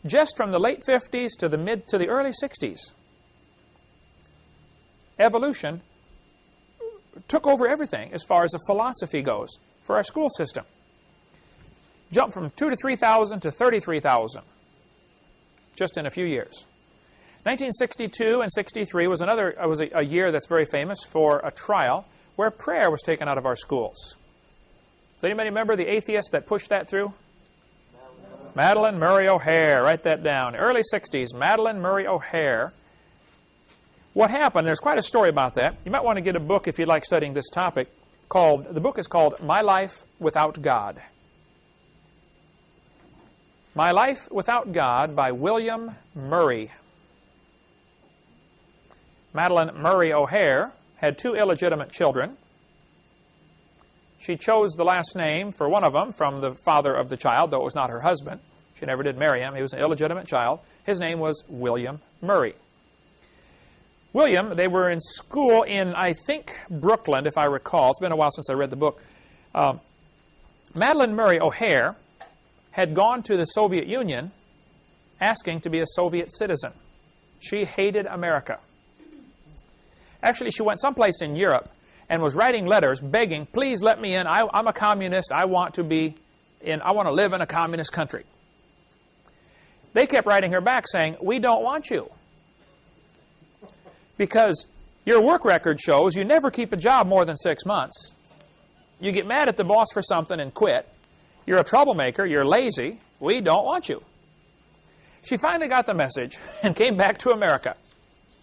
Just from the late 50s to the early 60s, evolution took over everything as far as the philosophy goes for our school system. Jumped from 2,000 to 3,000 to 33,000 just in a few years. 1962 and 63 was a year that's very famous for a trial where prayer was taken out of our schools. Does anybody remember the atheist that pushed that through? Madeline Murray O'Hare. Write that down. Early 60s, Madeline Murray O'Hare. What happened, there's quite a story about that. You might want to get a book if you like studying this topic. The book is called My Life Without God. My Life Without God by William Murray. Madeline Murray O'Hare had 2 illegitimate children. She chose the last name for one of them from the father of the child, though it was not her husband. She never did marry him. He was an illegitimate child. His name was William Murray. William, they were in school in, I think, Brooklyn, if I recall. It's been a while since I read the book. Madeleine Murray O'Hair had gone to the Soviet Union asking to be a Soviet citizen. She hated America. Actually, she went someplace in Europe and was writing letters begging, please let me in. I'm a communist. I want to live in a communist country. They kept writing her back saying, we don't want you. Because your work record shows you never keep a job more than 6 months. You get mad at the boss for something and quit. You're a troublemaker. You're lazy. We don't want you. She finally got the message and came back to America,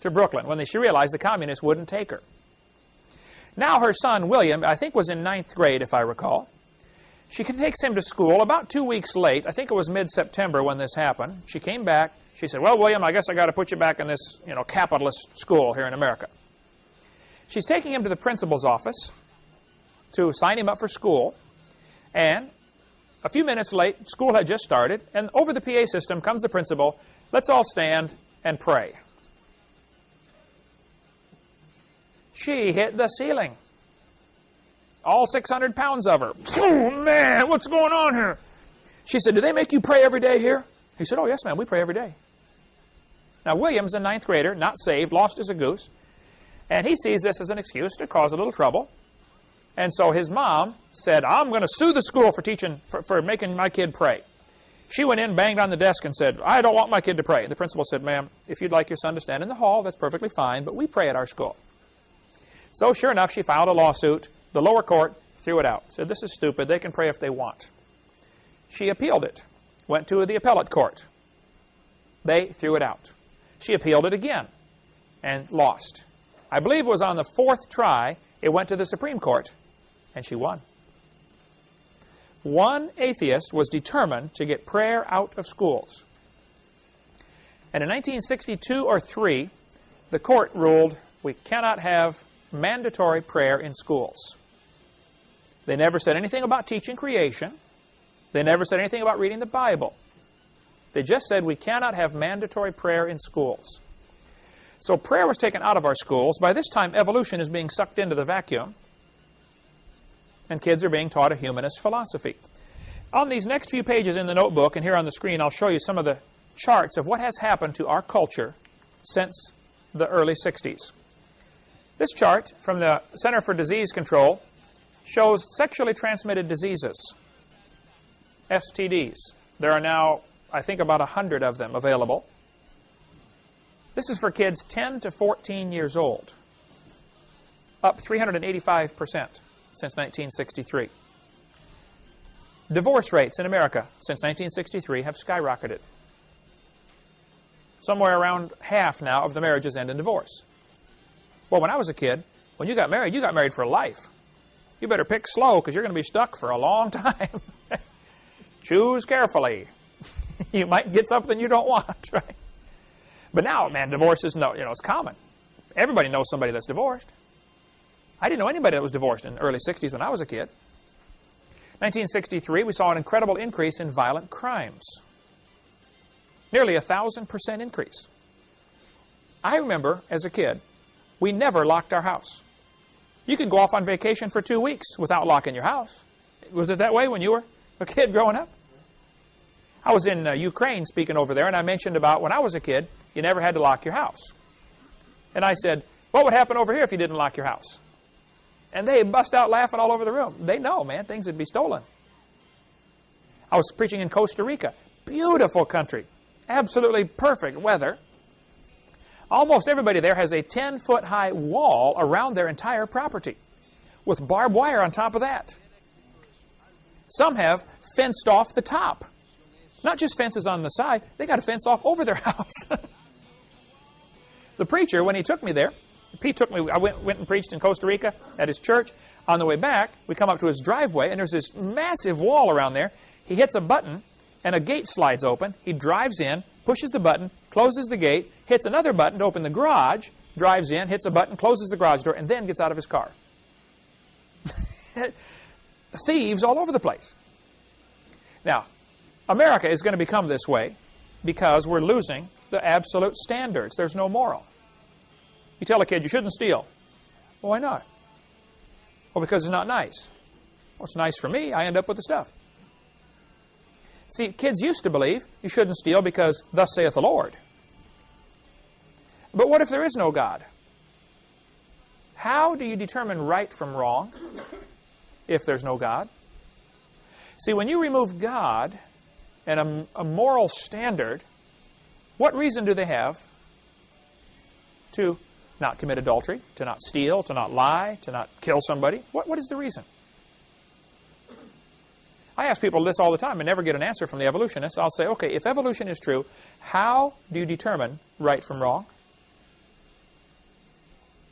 to Brooklyn, when she realized the communists wouldn't take her. Now her son, William, I think was in 9th grade, if I recall. She takes him to school about 2 weeks late. I think it was mid-September when this happened. She came back. She said, well, William, I guess I got to put you back in this, capitalist school here in America. She's taking him to the principal's office to sign him up for school. And a few minutes late, school had just started, and over the PA system comes the principal. Let's all stand and pray. She hit the ceiling. All 600 pounds of her. Oh, man, what's going on here? She said, do they make you pray every day here? He said, oh, yes, ma'am, we pray every day. Now, William's a 9th grader, not saved, lost as a goose. And he sees this as an excuse to cause a little trouble. And so his mom said, I'm going to sue the school for making my kid pray. She went in, banged on the desk, and said, I don't want my kid to pray. The principal said, ma'am, if you'd like your son to stand in the hall, that's perfectly fine, but we pray at our school. So sure enough, she filed a lawsuit. The lower court threw it out. Said, this is stupid. They can pray if they want. She appealed it. Went to the appellate court. They threw it out. She appealed it again and lost. I believe it was on the 4th try. It went to the Supreme Court, and she won. One atheist was determined to get prayer out of schools. And in 1962 or 3, the court ruled we cannot have mandatory prayer in schools. They never said anything about teaching creation. They never said anything about reading the Bible. They just said we cannot have mandatory prayer in schools. So prayer was taken out of our schools. By this time, evolution is being sucked into the vacuum, and kids are being taught a humanist philosophy. On these next few pages in the notebook, and here on the screen, I'll show you some of the charts of what has happened to our culture since the early 60s. This chart from the Center for Disease Control shows sexually transmitted diseases, STDs. There are now, I think, about 100 of them available. This is for kids 10 to 14 years old, up 385% since 1963. Divorce rates in America since 1963 have skyrocketed. Somewhere around half now of the marriages end in divorce. Well, when I was a kid, when you got married for life. You better pick slow because you're going to be stuck for a long time. Choose carefully. You might get something you don't want, right? But now, man, divorce is it's common. Everybody knows somebody that's divorced. I didn't know anybody that was divorced in the early 60s when I was a kid. 1963, we saw an incredible increase in violent crimes. Nearly 1,000% increase. I remember, as a kid, we never locked our house. You could go off on vacation for 2 weeks without locking your house. Was it that way when you were a kid growing up? I was in Ukraine speaking over there, and I mentioned about when I was a kid, you never had to lock your house. And I said, what would happen over here if you didn't lock your house? And they bust out laughing all over the room. They know, man, things would be stolen. I was preaching in Costa Rica. Beautiful country. Absolutely perfect weather. Almost everybody there has a 10-foot-high wall around their entire property with barbed wire on top of that. Some have fenced off the top. Not just fences on the side. They got a fence off over their house. The preacher, when he took me there, I went and preached in Costa Rica at his church. On the way back, we come up to his driveway, and there's this massive wall around there. He hits a button, and a gate slides open. He drives in, pushes the button, closes the gate, hits another button to open the garage, drives in, hits a button, closes the garage door, and then gets out of his car. Thieves all over the place. Now, America is going to become this way because we're losing the absolute standards. There's no moral. You tell a kid you shouldn't steal. Well, why not? Well, because it's not nice. Well, it's nice for me. I end up with the stuff. See, kids used to believe you shouldn't steal because thus saith the Lord. But what if there is no God? How do you determine right from wrong if there's no God? See, when you remove God and a moral standard, what reason do they have to not commit adultery, to not steal, to not lie, to not kill somebody? What is the reason? I ask people this all the time and never get an answer from the evolutionists. I'll say, okay, if evolution is true, how do you determine right from wrong?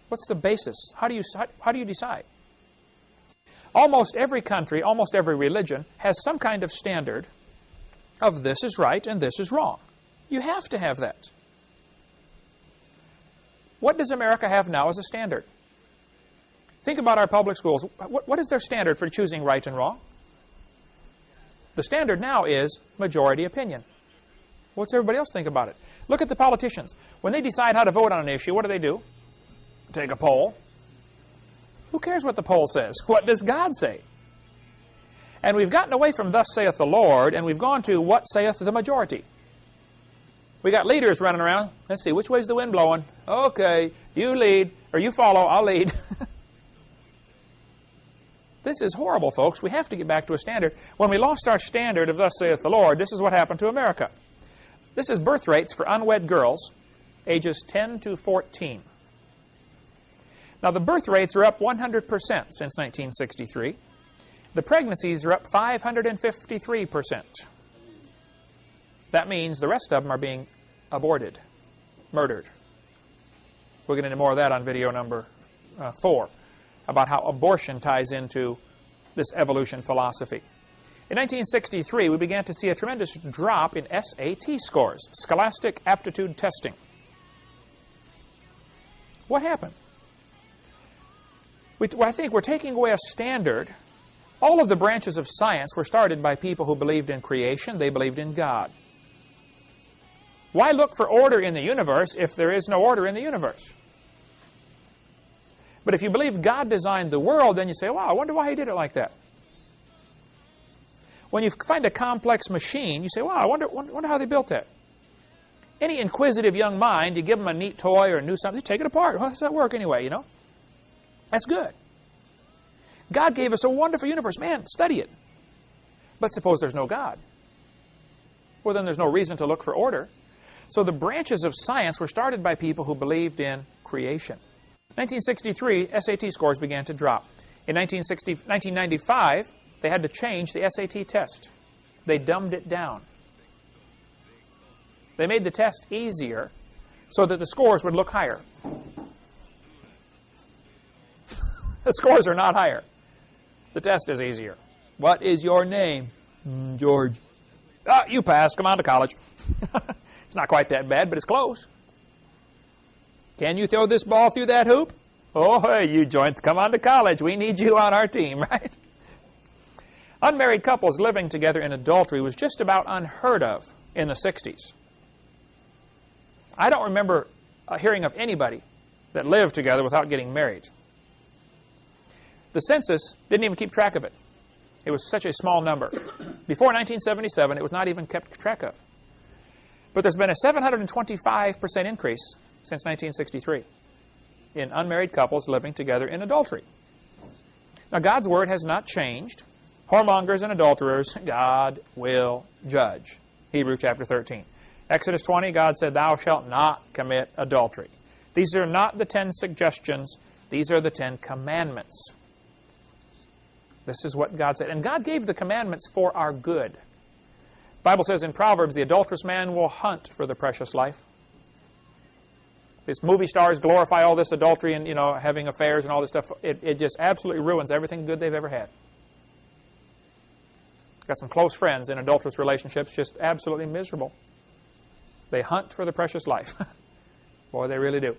What's the basis? How do you decide? Almost every country, almost every religion has some kind of standard of this is right and this is wrong. You have to have that. What does America have now as a standard? Think about our public schools. What is their standard for choosing right and wrong? The standard now is majority opinion. What's everybody else think about it? Look at the politicians. When they decide how to vote on an issue, what do? Take a poll. Who cares what the poll says? What does God say? And we've gotten away from thus saith the Lord, and we've gone to what saith the majority. We got leaders running around. Let's see, which way's the wind blowing? Okay, you lead, or you follow, I'll lead. This is horrible, folks. We have to get back to a standard. When we lost our standard of thus saith the Lord, this is what happened to America. This is birth rates for unwed girls, ages 10 to 14. Now, the birth rates are up 100% since 1963. The pregnancies are up 553%. That means the rest of them are being aborted, murdered. We'll get into more of that on video number 4, about how abortion ties into this evolution philosophy. In 1963, we began to see a tremendous drop in SAT scores, Scholastic Aptitude Testing. What happened? I think we're taking away a standard. All of the branches of science were started by people who believed in creation. They believed in God. Why look for order in the universe if there is no order in the universe? But if you believe God designed the world, then you say, wow, I wonder why he did it like that. When you find a complex machine, you say, wow, I wonder how they built that. Any inquisitive young mind, you give them a neat toy or a new something, they take it apart. How does that work anyway, you know? That's good. God gave us a wonderful universe. Man, study it. But suppose there's no God. Well, then there's no reason to look for order. So the branches of science were started by people who believed in creation. 1963, SAT scores began to drop. In 1995, they had to change the SAT test. They dumbed it down. They made the test easier so that the scores would look higher. The scores are not higher. The test is easier. What is your name? George. You passed. Come on to college. It's not quite that bad, but it's close. Can you throw this ball through that hoop? Oh, hey, you joint. Come on to college. We need you on our team, right? Unmarried couples living together in adultery was just about unheard of in the 60s. I don't remember hearing of anybody that lived together without getting married. The census didn't even keep track of it. It was such a small number. Before 1977, it was not even kept track of. But there's been a 725% increase since 1963 in unmarried couples living together in adultery. Now, God's word has not changed. Whoremongers and adulterers, God will judge. Hebrews chapter 13. Exodus 20, God said, thou shalt not commit adultery. These are not the 10 suggestions. These are the 10 commandments. This is what God said. And God gave the commandments for our good. The Bible says in Proverbs, the adulterous man will hunt for the precious life. These movie stars glorify all this adultery and, having affairs and all this stuff. It just absolutely ruins everything good they've ever had. Got some close friends in adulterous relationships, just absolutely miserable. They hunt for the precious life. Boy, they really do.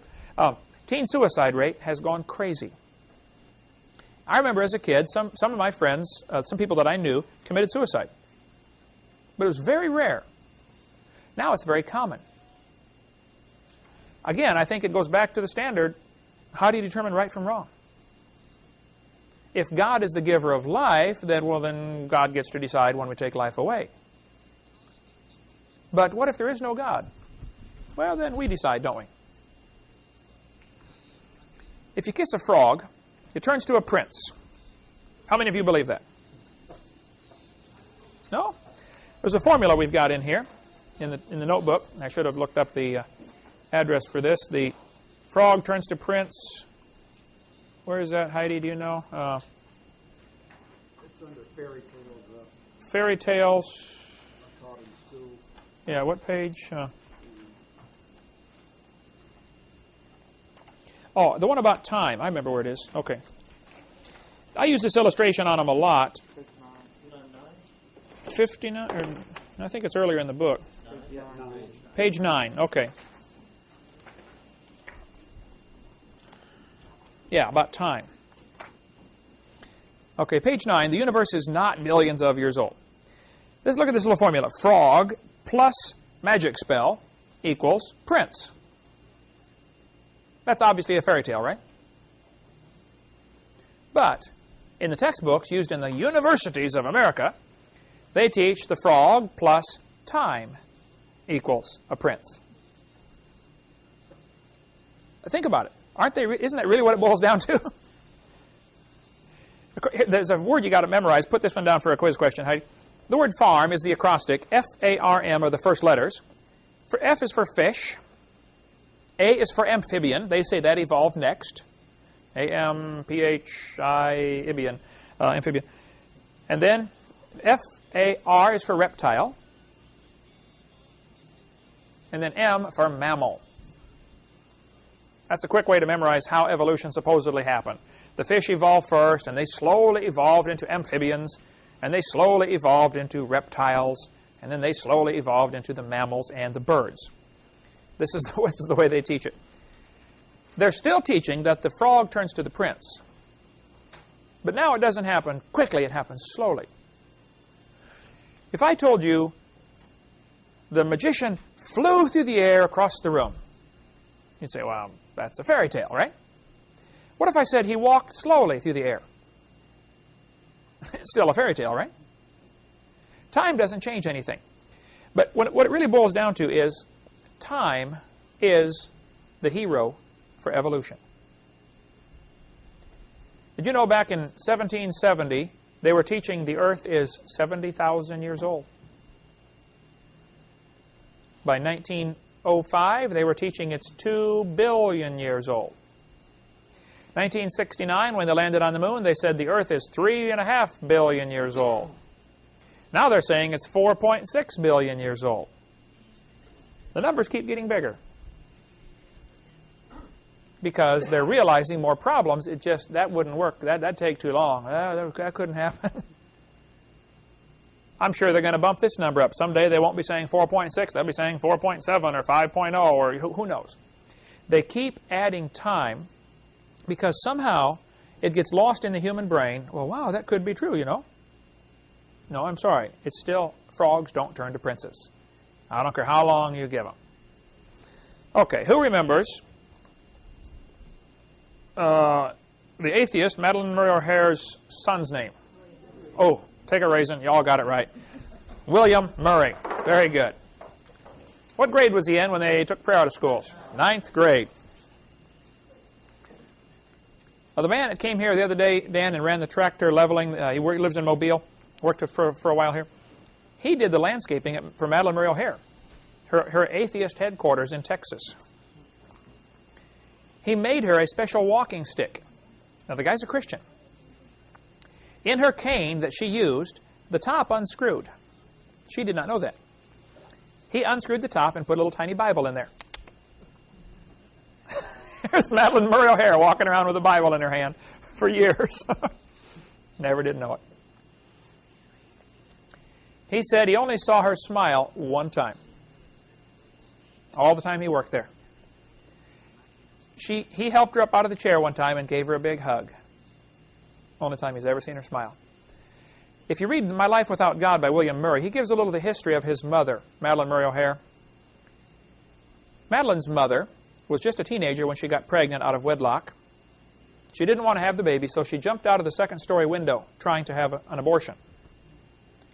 Teen suicide rate has gone crazy. I remember as a kid, some of my friends, some people that I knew, committed suicide. But it was very rare. Now it's very common. Again, I think it goes back to the standard, how do you determine right from wrong? if God is the giver of life, then God gets to decide when we take life away. But what if there is no God? Well, then we decide, don't we? If you kiss a frog, it turns to a prince. How many of you believe that? No? There's a formula we've got in here, in the notebook. I should have looked up the address for this. The frog turns to prince. Where is that, Heidi? Do you know? It's under fairy tales. Fairy tales. I taught in school. Yeah, what page? Oh, the one about time. I remember where it is. Okay. I use this illustration on them a lot. 59, or I think it's earlier in the book. Page 9. Okay. Yeah, about time. Okay, page 9. The universe is not millions of years old. Let's look at this little formula. Frog plus magic spell equals prince. That's obviously a fairy tale, right? But in the textbooks used in the universities of America, they teach the frog plus time equals a prince. Think about it. Isn't that really what it boils down to? There's a word you got to memorize. Put this one down for a quiz question, Heidi. The word farm is the acrostic. F-A-R-M are the first letters. For F is for fish. A is for amphibian. They say that evolved next. A-M-P-H-I-ibian, amphibian. And then F-A-R is for reptile. And then M for mammal. That's a quick way to memorize how evolution supposedly happened. The fish evolved first, and they slowly evolved into amphibians, and they slowly evolved into reptiles, and then they slowly evolved into the mammals and the birds. This is the way they teach it. They're still teaching that the frog turns to the prince. But now it doesn't happen quickly, it happens slowly. If I told you the magician flew through the air across the room, you'd say, well, that's a fairy tale, right? What if I said he walked slowly through the air? It's still a fairy tale, right? Time doesn't change anything. But what it really boils down to is time is the hero for evolution. Did you know back in 1770, they were teaching the Earth is 70,000 years old? By 1905, they were teaching it's 2 billion years old. 1969, when they landed on the moon, they said the Earth is 3.5 billion years old. Now they're saying it's 4.6 billion years old. The numbers keep getting bigger because they're realizing more problems. That wouldn't work. That'd take too long. That couldn't happen. I'm sure they're going to bump this number up. Someday they won't be saying 4.6. They'll be saying 4.7 or 5.0 or who knows. They keep adding time because somehow it gets lost in the human brain. Well, wow, that could be true, you know. No, I'm sorry. It's still frogs don't turn to princes. I don't care how long you give them. Okay, who remembers the atheist Madeleine Murray O'Hare's son's name? Oh, take a raisin. You all got it right. William Murray. Very good. What grade was he in when they took prayer out of schools? 9th grade. The man that came here the other day, Dan, and ran the tractor leveling, he lives in Mobile, worked for a while here. He did the landscaping for Madeleine Murray O'Hare, her atheist headquarters in Texas. He made her a special walking stick. Now, the guy's a Christian. In her cane that she used, the top unscrewed. She did not know that. He unscrewed the top and put a little tiny Bible in there. There's Madeleine Murray O'Hare walking around with a Bible in her hand for years. Never did know it. He said he only saw her smile one time. All the time he worked there. He helped her up out of the chair one time and gave her a big hug. Only time he's ever seen her smile. If you read My Life Without God by William Murray, he gives a little of the history of his mother, Madeleine Murray O'Hare. Madeleine's mother was just a teenager when she got pregnant out of wedlock. She didn't want to have the baby, so she jumped out of the second-story window trying to have an abortion.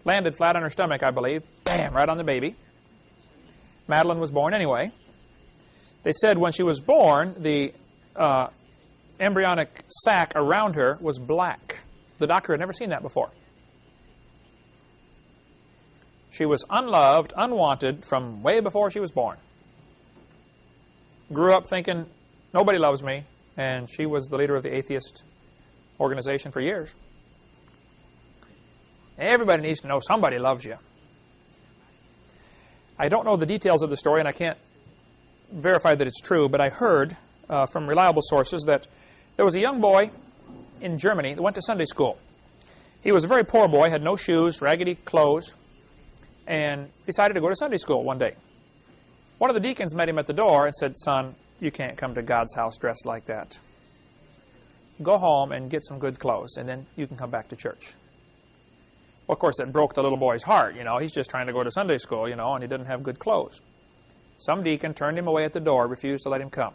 Landed flat on her stomach, I believe. Bam, right on the baby. Madeline was born anyway. They said when she was born, the embryonic sac around her was black. The doctor had never seen that before. She was unloved, unwanted from way before she was born. Grew up thinking, nobody loves me, and she was the leader of the atheist organization for years. Everybody needs to know somebody loves you. I don't know the details of the story, and I can't verify that it's true, but I heard from reliable sources that there was a young boy in Germany that went to Sunday school. He was a very poor boy, had no shoes, raggedy clothes, and decided to go to Sunday school one day. One of the deacons met him at the door and said, "Son, you can't come to God's house dressed like that. Go home and get some good clothes, and then you can come back to church." Well, of course, it broke the little boy's heart. You know, he's just trying to go to Sunday school, you know, and he didn't have good clothes. Some deacon turned him away at the door, refused to let him come.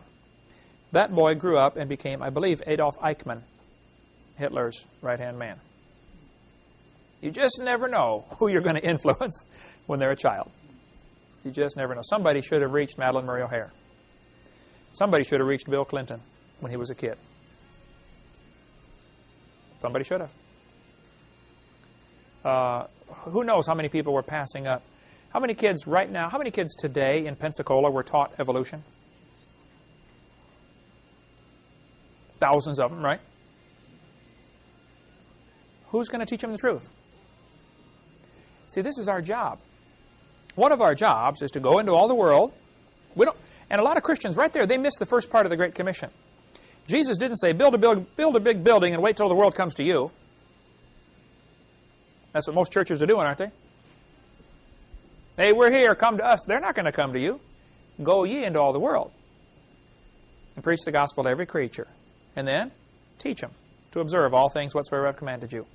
That boy grew up and became, I believe, Adolf Eichmann, Hitler's right-hand man. You just never know who you're going to influence when they're a child. You just never know. Somebody should have reached Madalyn Murray O'Hair. Somebody should have reached Bill Clinton when he was a kid. Somebody should have. Who knows how many people were passing up? How many kids right now, how many kids today in Pensacola were taught evolution? Thousands of them, right? Who's going to teach them the truth? See, this is our job. One of our jobs is to go into all the world. And a lot of Christians right there, they miss the first part of the Great Commission. Jesus didn't say, build a big building and wait till the world comes to you. That's what most churches are doing, aren't they? Hey, we're here, come to us. They're not going to come to you. Go ye into all the world and preach the gospel to every creature. And then teach them to observe all things whatsoever I've commanded you.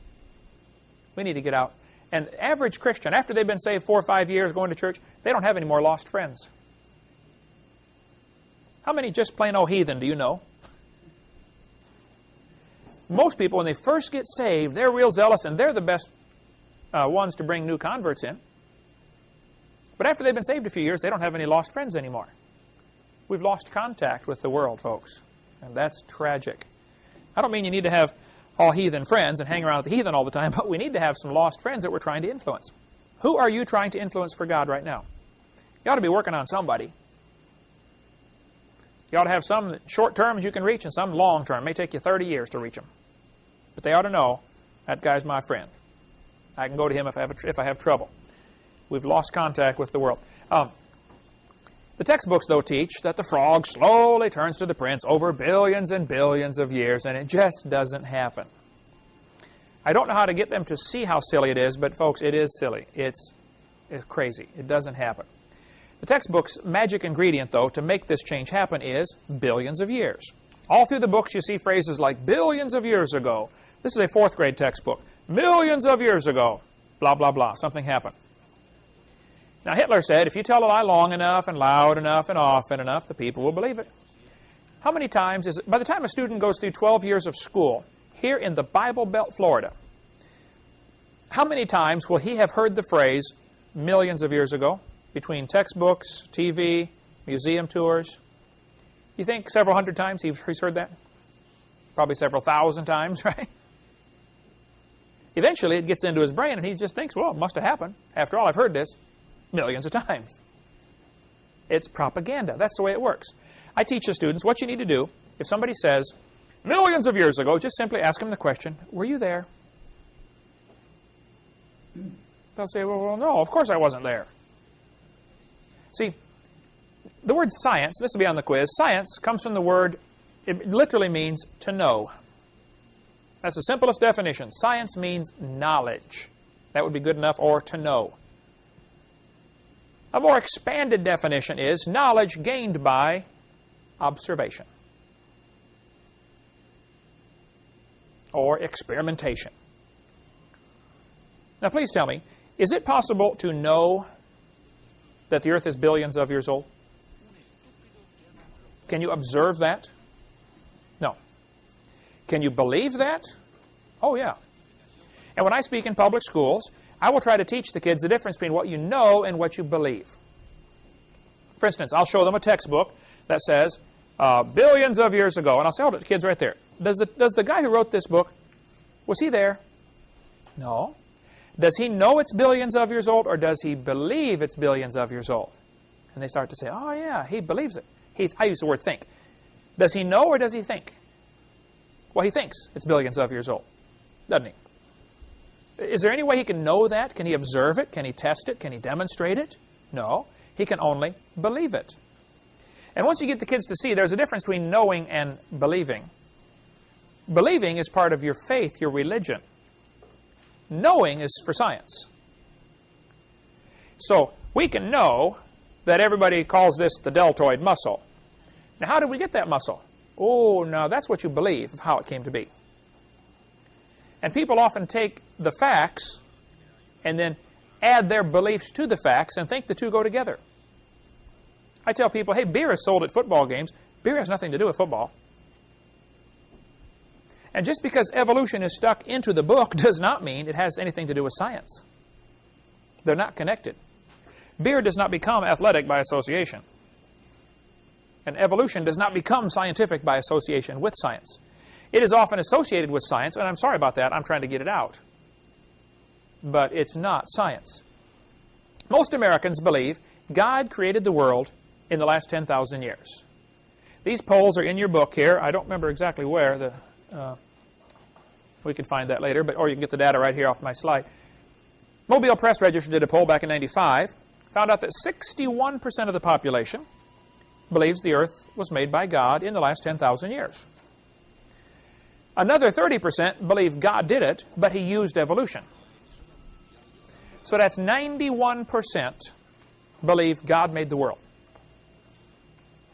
We need to get out. And the average Christian, after they've been saved 4 or 5 years going to church, they don't have any more lost friends. How many just plain old heathen do you know? Most people, when they first get saved, they're real zealous, and they're the best ones to bring new converts in. But after they've been saved a few years, they don't have any lost friends anymore. We've lost contact with the world, folks, and that's tragic. I don't mean you need to have all heathen friends and hang around with the heathen all the time, but we need to have some lost friends that we're trying to influence. Who are you trying to influence for God right now? You ought to be working on somebody. You ought to have some short terms you can reach and some long term. It may take you 30 years to reach them. But they ought to know, that guy's my friend. I can go to him if I have trouble. We've lost contact with the world. The textbooks, though, teach that the frog slowly turns to the prince over billions and billions of years, and it just doesn't happen. I don't know how to get them to see how silly it is, but, folks, it is silly. It's crazy. It doesn't happen. The textbook's magic ingredient, though, to make this change happen is billions of years. All through the books you see phrases like billions of years ago. This is a 4th grade textbook. Millions of years ago. Blah, blah, blah. Something happened. Now, Hitler said, if you tell a lie long enough and loud enough and often enough, the people will believe it. How many times is it, by the time a student goes through 12 years of school, here in the Bible Belt, Florida, how many times will he have heard the phrase, millions of years ago, between textbooks, TV, museum tours? You think several hundred times he's heard that? Probably several thousand times, right? Eventually, it gets into his brain, and he just thinks, well, it must have happened. After all, I've heard this millions of times. It's propaganda. That's the way it works. I teach the students what you need to do. If somebody says, millions of years ago, just simply ask them the question, were you there? They'll say, well, no, of course I wasn't there. See, the word science, this will be on the quiz, science comes from the word, it literally means to know. That's the simplest definition. Science means knowledge. That would be good enough, or to know. A more expanded definition is knowledge gained by observation or experimentation. Now, please tell me, is it possible to know that the earth is billions of years old? Can you observe that? No. Can you believe that? Oh, yeah. And when I speak in public schools, I will try to teach the kids the difference between what you know and what you believe. For instance, I'll show them a textbook that says, billions of years ago. And I'll say, hold it, kids, right there. Does the guy who wrote this book, was he there? No. Does he know it's billions of years old, or does he believe it's billions of years old? And they start to say, oh, yeah, he believes it. I use the word think. Does he know or does he think? Well, he thinks it's billions of years old, doesn't he? Is there any way he can know that? Can he observe it? Can he test it? Can he demonstrate it? No. He can only believe it. And once you get the kids to see, there's a difference between knowing and believing. Believing is part of your faith, your religion. Knowing is for science. So we can know that everybody calls this the deltoid muscle. Now, how did we get that muscle? Oh, no, that's what you believe of how it came to be. And people often take the facts and then add their beliefs to the facts and think the two go together. I tell people, hey, beer is sold at football games. Beer has nothing to do with football. And just because evolution is stuck into the book does not mean it has anything to do with science. They're not connected. Beer does not become athletic by association. And evolution does not become scientific by association with science. It is often associated with science, and I'm sorry about that. I'm trying to get it out. But it's not science. Most Americans believe God created the world in the last 10,000 years. These polls are in your book here. I don't remember exactly where. We can find that later, or you can get the data right here off my slide. Mobile Press Register did a poll back in '95, found out that 61% of the population believes the earth was made by God in the last 10,000 years. Another 30% believe God did it, but he used evolution. So that's 91% believe God made the world,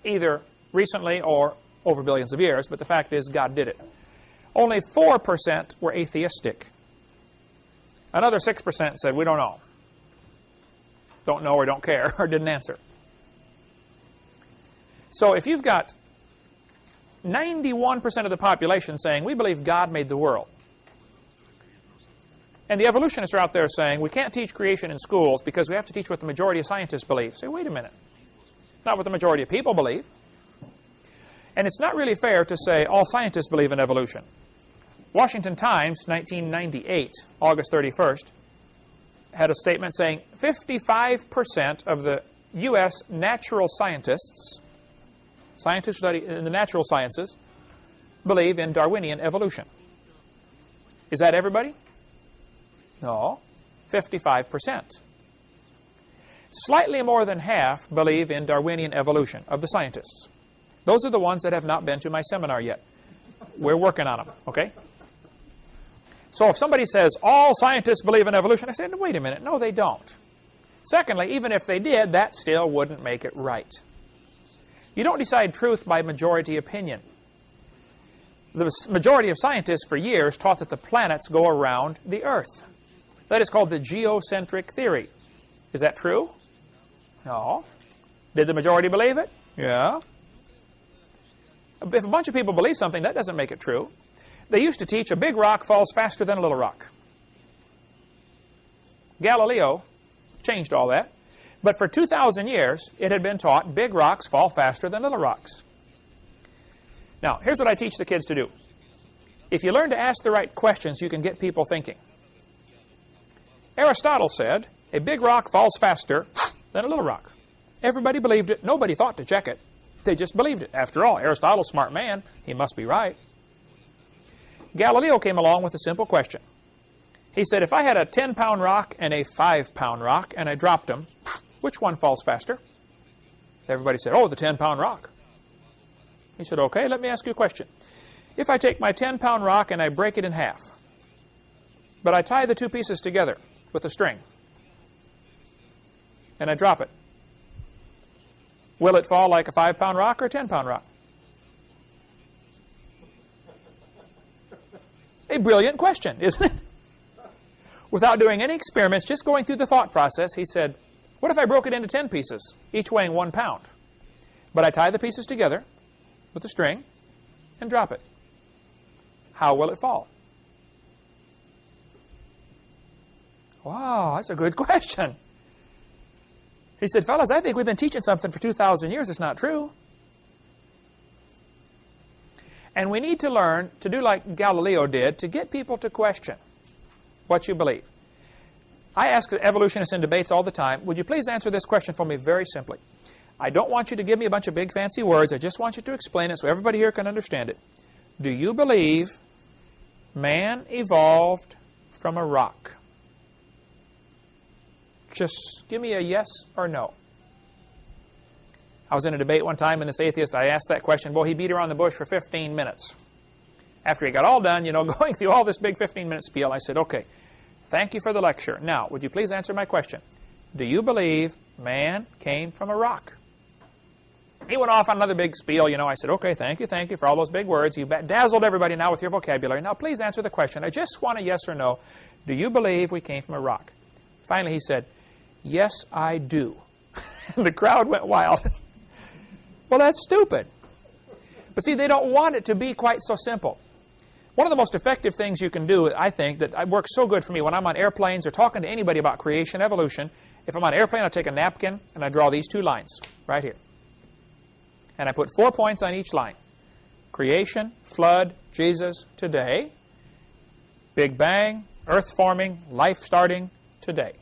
either recently or over billions of years, but the fact is God did it. Only 4% were atheistic. Another 6% said, we don't know. Don't know or don't care or didn't answer. So if you've got 91% of the population saying, we believe God made the world, and the evolutionists are out there saying, we can't teach creation in schools because we have to teach what the majority of scientists believe. Say, wait a minute. Not what the majority of people believe. And it's not really fair to say all scientists believe in evolution. Washington Times, 1998, August 31st, had a statement saying 55% of the U.S. natural scientists who study in the natural sciences, believe in Darwinian evolution. Is that everybody? No, 55%. Slightly more than half believe in Darwinian evolution of the scientists. Those are the ones that have not been to my seminar yet. We're working on them, okay? So if somebody says, all scientists believe in evolution, I say, wait a minute, no, they don't. Secondly, even if they did, that still wouldn't make it right. You don't decide truth by majority opinion. The majority of scientists for years taught that the planets go around the Earth. That is called the geocentric theory. Is that true? No. Did the majority believe it? Yeah. If a bunch of people believe something, that doesn't make it true. They used to teach a big rock falls faster than a little rock. Galileo changed all that. But for 2,000 years, it had been taught big rocks fall faster than little rocks. Now, here's what I teach the kids to do. If you learn to ask the right questions, you can get people thinking. Aristotle said, a big rock falls faster than a little rock. Everybody believed it. Nobody thought to check it. They just believed it. After all, Aristotle's a smart man. He must be right. Galileo came along with a simple question. He said, if I had a 10-pound rock and a 5-pound rock and I dropped them, which one falls faster? Everybody said, oh, the 10-pound rock. He said, okay, let me ask you a question. If I take my 10-pound rock and I break it in half, but I tie the two pieces together with a string, and I drop it, will it fall like a 5-pound rock or a 10-pound rock? A brilliant question, isn't it? Without doing any experiments, just going through the thought process, he said, what if I broke it into 10 pieces, each weighing 1 pound? But I tie the pieces together with a string and drop it. how will it fall? Wow, that's a good question. He said, fellas, I think we've been teaching something for 2,000 years. It's not true. And we need to learn to do like Galileo did, to get people to question what you believe. I ask evolutionists in debates all the time, would you please answer this question for me very simply? I don't want you to give me a bunch of big fancy words. I just want you to explain it so everybody here can understand it. Do you believe man evolved from a rock? Just give me a yes or no. I was in a debate one time, and this atheist, I asked that question. Boy, he beat around the bush for 15 minutes. After he got all done, going through all this big 15-minute spiel, I said, okay, thank you for the lecture. Now, would you please answer my question? Do you believe man came from a rock? He went off on another big spiel. I said, okay, thank you for all those big words. You dazzled everybody now with your vocabulary. Now, please answer the question. I just want a yes or no. Do you believe we came from a rock? Finally, he said, yes, I do. The crowd went wild. Well, that's stupid. But see, they don't want it to be quite so simple. One of the most effective things you can do, I think, that works so good for me when I'm on airplanes or talking to anybody about creation, evolution, if I'm on an airplane, I take a napkin and I draw these two lines right here. And I put 4 points on each line. Creation, flood, Jesus, today. Big Bang, earth forming, life starting, today.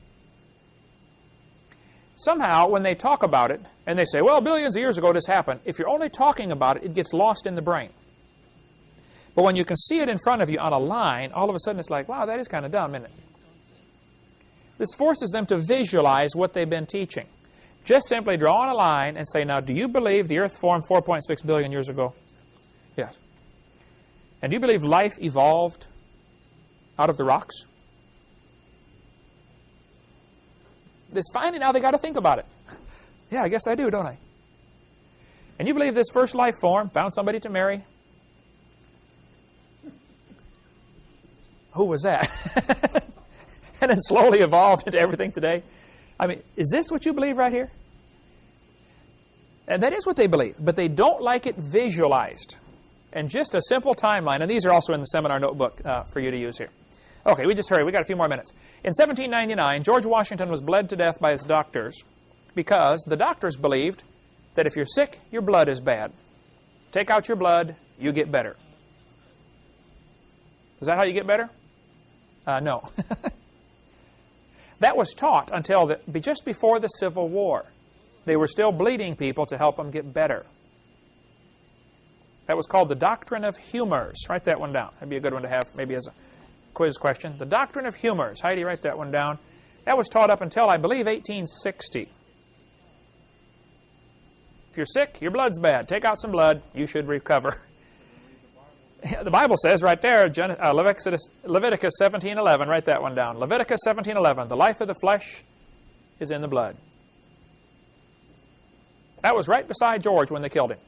Somehow, when they talk about it, and they say, well, billions of years ago this happened, if you're only talking about it, it gets lost in the brain. But when you can see it in front of you on a line, all of a sudden it's like, wow, that is kind of dumb, isn't it? This forces them to visualize what they've been teaching. Just simply draw on a line and say, now, do you believe the earth formed 4.6 billion years ago? Yes. And do you believe life evolved out of the rocks? It's finally now they got to think about it. Yeah, I guess I do, don't I? And you believe this first life form found somebody to marry? Who was that? And then slowly evolved into everything today. I mean, is this what you believe right here? And that is what they believe, but they don't like it visualized. And just a simple timeline, and these are also in the seminar notebook for you to use here. Okay, we just hurry. We got a few more minutes. In 1799, George Washington was bled to death by his doctors because the doctors believed that if you're sick, your blood is bad. Take out your blood, you get better. Is that how you get better? No. That was taught until just before the Civil War. They were still bleeding people to help them get better. That was called the doctrine of humors. Write that one down. That'd be a good one to have maybe as a quiz question. The doctrine of humors. Heidi, write that one down. That was taught up until, I believe, 1860. If you're sick, your blood's bad. Take out some blood, you should recover. The Bible says right there, Leviticus 17:11, write that one down. Leviticus 17:11, the life of the flesh is in the blood. That was right beside George when they killed him.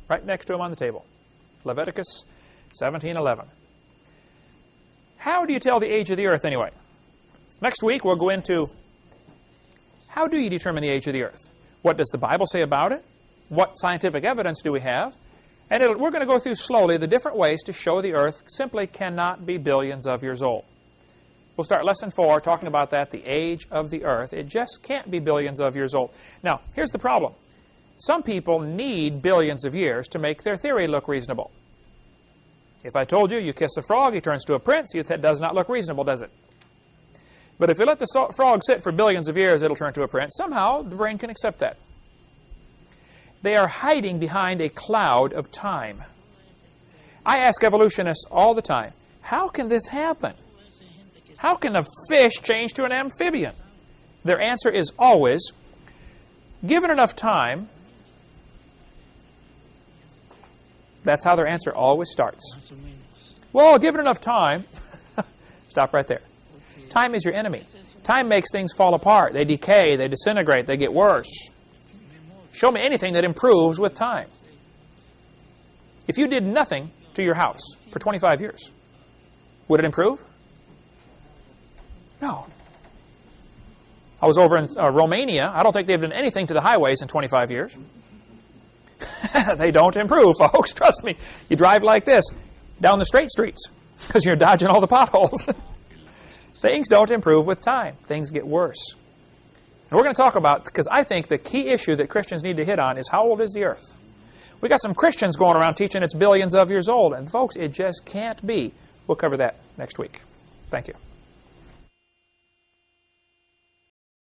Right next to him on the table. Leviticus 17:11. How do you tell the age of the earth anyway? Next week we'll go into how do you determine the age of the earth? What does the Bible say about it? What scientific evidence do we have? And we're going to go through slowly the different ways to show the earth simply cannot be billions of years old. We'll start lesson 4 talking about that, the age of the earth. It just can't be billions of years old. Now, here's the problem. Some people need billions of years to make their theory look reasonable. If I told you, you kiss a frog, he turns to a prince, that does not look reasonable, does it? But if you let the frog sit for billions of years, it'll turn to a prince. Somehow, the brain can accept that. They are hiding behind a cloud of time. I ask evolutionists all the time, how can this happen? How can a fish change to an amphibian? Their answer is always, given enough time, that's how their answer always starts. Well, given enough time, stop right there. Time is your enemy. Time makes things fall apart. They decay, they disintegrate, they get worse. Show me anything that improves with time. If you did nothing to your house for 25 years, would it improve? No. I was over in Romania. I don't think they've done anything to the highways in 25 years. They don't improve, folks. Trust me. You drive like this down the straight streets because you're dodging all the potholes. Things don't improve with time. Things get worse. And we're going to talk about, because I think the key issue that Christians need to hit on is how old is the earth? We got some Christians going around teaching it's billions of years old. And folks, it just can't be. We'll cover that next week. Thank you.